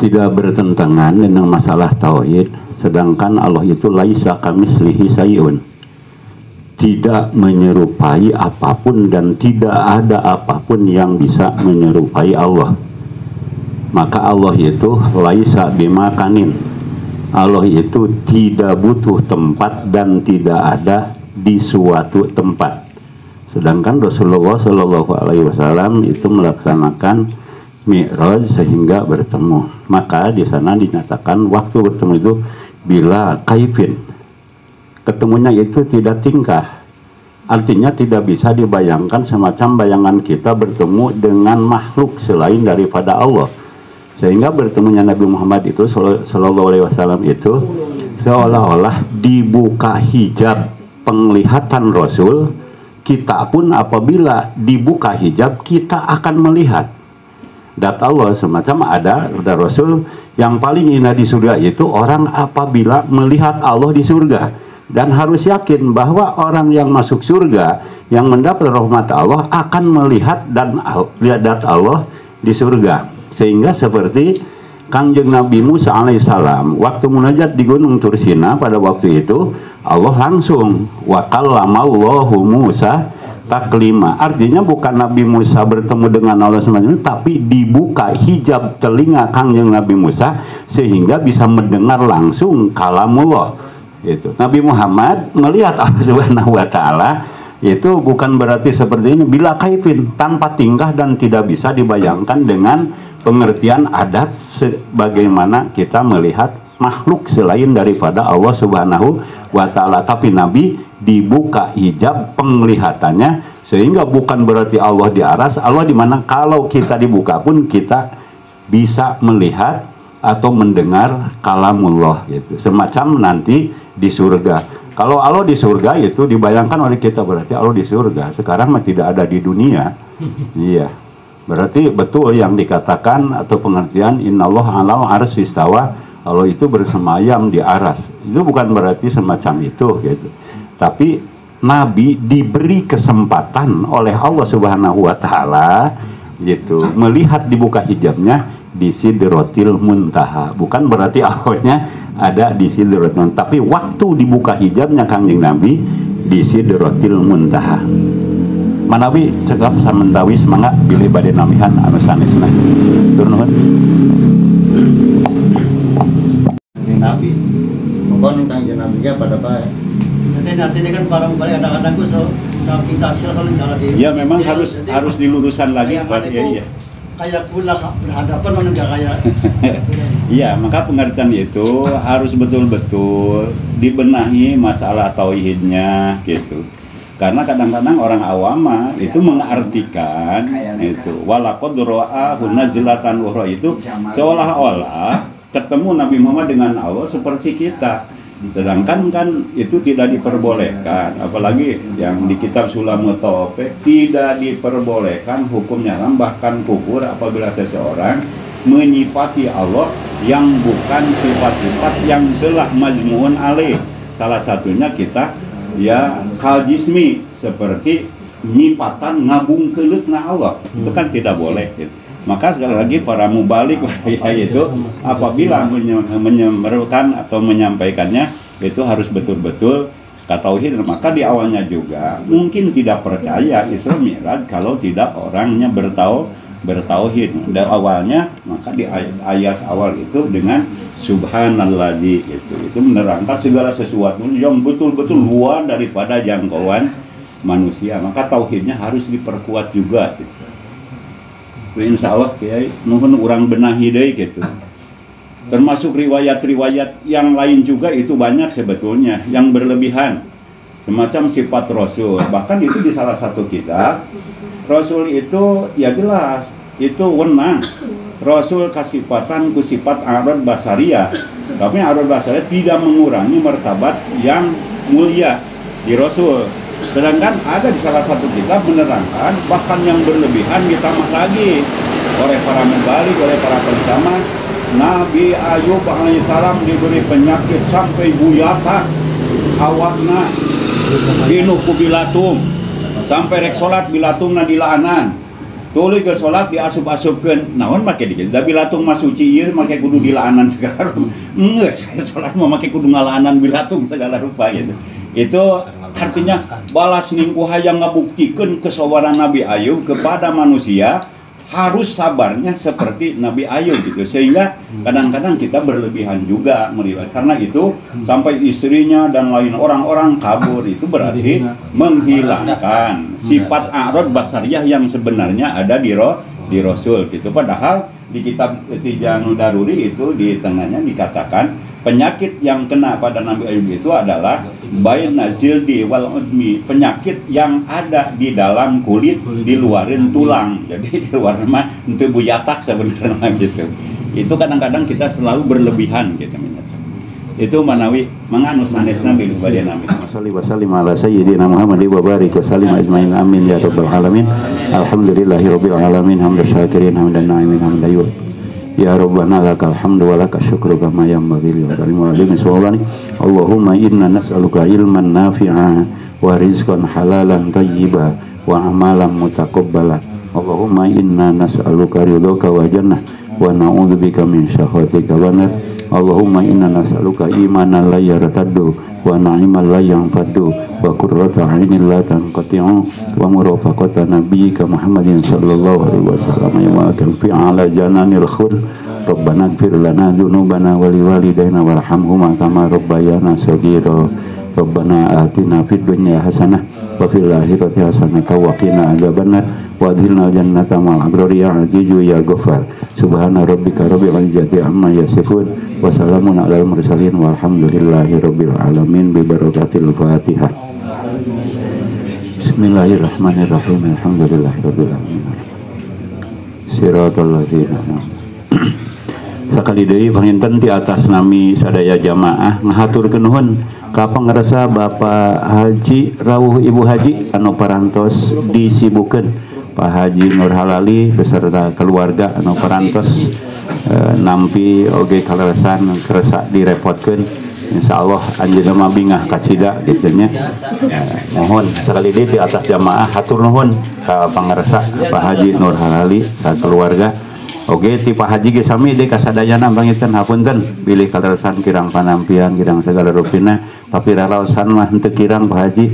tidak bertentangan dengan masalah tauhid, sedangkan Allah itu laisa kamislihi sayun, tidak menyerupai apapun dan tidak ada apapun yang bisa menyerupai Allah. Maka Allah itu laisa bimakanin, Allah itu tidak butuh tempat dan tidak ada di suatu tempat. Sedangkan Rasulullah SAW itu melaksanakan Mi'raj sehingga bertemu. Maka di sana dinyatakan waktu bertemu itu bila kaifin, ketemunya itu tidak tingkah, artinya tidak bisa dibayangkan semacam bayangan kita bertemu dengan makhluk selain daripada Allah. Sehingga bertemunya Nabi Muhammad itu Sallallahu Alaihi Wasallam itu seolah-olah dibuka hijab penglihatan Rasul. Kita pun apabila dibuka hijab kita akan melihat dat Allah. Semacam ada Rasul yang paling indah di surga itu orang apabila melihat Allah di surga, dan harus yakin bahwa orang yang masuk surga yang mendapat rahmat Allah akan melihat dan lihat dat Allah di surga. Sehingga seperti Kanjeng Nabi Musa alaihissalam waktu munajat di Gunung Tursina pada waktu itu, Allah langsung wa kallamallahu Musa taklima. Artinya bukan Nabi Musa bertemu dengan Allah semacam itu, tapi dibuka hijab telinga Kanjeng Nabi Musa sehingga bisa mendengar langsung kalamullah. Itu Nabi Muhammad melihat Allah Subhanahu wa taala itu bukan berarti seperti ini bila kaifin, tanpa tingkah dan tidak bisa dibayangkan dengan pengertian adat sebagaimana kita melihat makhluk selain daripada Allah Subhanahu wa taala. Tapi Nabi dibuka hijab penglihatannya sehingga bukan berarti Allah di aras, Allah di mana kalau kita dibuka pun kita bisa melihat atau mendengar kalamullah gitu. Semacam nanti di surga. Kalau Allah di surga itu dibayangkan oleh kita berarti Allah di surga. Sekarang mah tidak ada di dunia. Iya. Berarti betul yang dikatakan atau pengertian innallaha 'alal arsy istawa, Allah itu bersemayam di aras. Itu bukan berarti semacam itu gitu. Tapi Nabi diberi kesempatan oleh Allah Subhanahu wa taala gitu melihat dibuka hijabnya di Sidratil Muntaha. Bukan berarti Allahnya ada di Sidratil Muntaha, tapi waktu dibuka hijabnya Kangjeng Nabi di Sidratil Muntaha. Manawi cekap samentawi semangat bilih bade namihan anu sanesna. Tur nuhun. Nabi. Mungkin Kangjeng Nabi ya pada baik. Nanti kan barang balik anak-anak gue kita kalau ya memang harus diluruskan lagi Pak. Iya. Kayak pula berhadapan mana enggak kayak. Iya, maka pengertian itu harus betul-betul dibenahi masalah tauhidnya gitu. Karena kadang-kadang orang awam itu mengartikan itu walaqad ra'ahu nazlatan ukhra itu seolah-olah ketemu Nabi Muhammad dengan Allah seperti kita. Sedangkan kan itu tidak diperbolehkan, apalagi yang di kitab Sulamut Taufik tidak diperbolehkan hukumnya haram bahkan kufur apabila seseorang menyifati Allah yang bukan sifat-sifat yang telah majmu'un alaih. Salah satunya kita ya kal jismi seperti nyipatan ngabung keuleuhna Allah. Itu kan tidak boleh gitu. Maka sekali lagi para mubalik itu apabila memerlukan atau menyampaikannya itu harus betul-betul tauhid. Maka di awalnya juga mungkin tidak percaya Isra Mi'raj kalau tidak orangnya bertauhid. Dan awalnya maka di ayat awal itu dengan subhanalladzi itu menerangkan segala sesuatu yang betul-betul luar daripada jangkauan manusia. Maka tauhidnya harus diperkuat juga gitu. Insya Allah Kiai nuhun urang benahi deui gitu. Termasuk riwayat-riwayat yang lain juga itu banyak sebetulnya yang berlebihan. Semacam sifat Rasul. Bahkan itu di salah satu kitab Rasul itu ya jelas itu wenang. Rasul kasifatan ku sifat arad basariyah. Tapi arad basariyah tidak mengurangi martabat yang mulia di Rasul. Sedangkan ada di salah satu kitab menerangkan bahkan yang berlebihan ditambah lagi oleh para mubalik, oleh para penceramah. Nabi Ayub alaihissalam diberi penyakit sampai buyata awakna dinuh ku bilatung sampai rek salat bilatungna dilaanan. Tuluy ke salat diasup-asupkeun. Naon make dikit? Da bilatung mah suci ieu make kudu dilaanan segala. Geus salat mah make kudu ngalaanan bilatung segala rupa gitu. Itu artinya balas ningku hayang ngabuktikeun kesabaran Nabi Ayub kepada manusia harus sabarnya seperti Nabi Ayub gitu. Sehingga kadang-kadang kita berlebihan juga meriwayat. Karena itu sampai istrinya dan lain orang-orang kabur itu berarti menghilangkan sifat a'rad basariyah yang sebenarnya ada di Rasul gitu. Padahal di kitab Tijanul Daruri itu di tengahnya dikatakan penyakit yang kena pada Nabi Ayub itu adalah baina zildi wal udmi, penyakit yang ada di dalam kulit, di luarin tulang. Jadi di luar mah itu buyatak sebenarnya gitu. Itu kadang-kadang kita selalu berlebihan gitu. Itu manawi manganu sanesna bil bade Nabi. Shalli wa sallim ala sayyidina Muhammad wa barik wa sallim ajmain amin ya rabbal alamin. Alhamdulillahirabbil alamin hamdan syakirin hamdan na'imin hamdan ya Rabbana lakal hamdu wa lakal syukru kama yanbaghi li jalali wajhika. Allahumma inna nas'aluka ilman nafi'a wa rizqan halalan thayyiban wa amalan mutaqabbala. Allahumma inna nas'aluka ridhaka wa jannah wa na'udzubika min sakhatika wa nar. Allahumma inna nas'aluka imanan la yartaddu wa na'iman la yanfaddu wa qurrata 'ainin la tanqati'u wa murafaqata nabiyyika Muhammadin sallallahu alaihi wasallam ya fi 'ala jananil khur. Rabbana ighfir lana dzunubana wa liwalidayna warhamhuma kama rabbayana shaghira. Rabbana atina fid dunya hasanah wa fil akhirati hasanah wa qina adzabannar wa adkhilna jannata ma'al abrari ya azizu ya ghaffar. Subhana rabbika rabbil izzati amma yasifun wa salamun alal mursalin walhamdulillahi rabbil alamin bi barakatil Fatihah. Bismillahirrahmanirrahim. Alhamdulillahi rabbil alamin. Siratal ladzina Sakali deui panginten di atas nami sadaya jamaah ngahaturkeun nuhun ka pangaresa Bapak Haji rawuh Ibu Haji anu parantos disibukeun Pak Haji Nur Halali beserta keluarga anu parantos nampi oge kaleresan keresa direpotkeun. Insyaallah anjeunna mah bingah kacida kitu nya. Mohon sakali deui di atas jamaah hatur nuhun ka pangaresa Pak Haji Nur Halali ka keluarga. Oke, ti Pak Haji ge sami deui kasadayana bangiten hapunten bilih kaleresan kirang panampian kirang segala rupina tapi raraosan mah henteu kirang Pak Haji.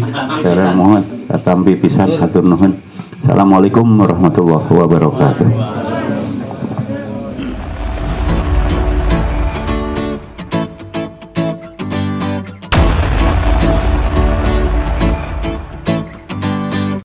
Saya mohon katampi pisan hatur nuhun. Assalamualaikum warahmatullahi wabarakatuh.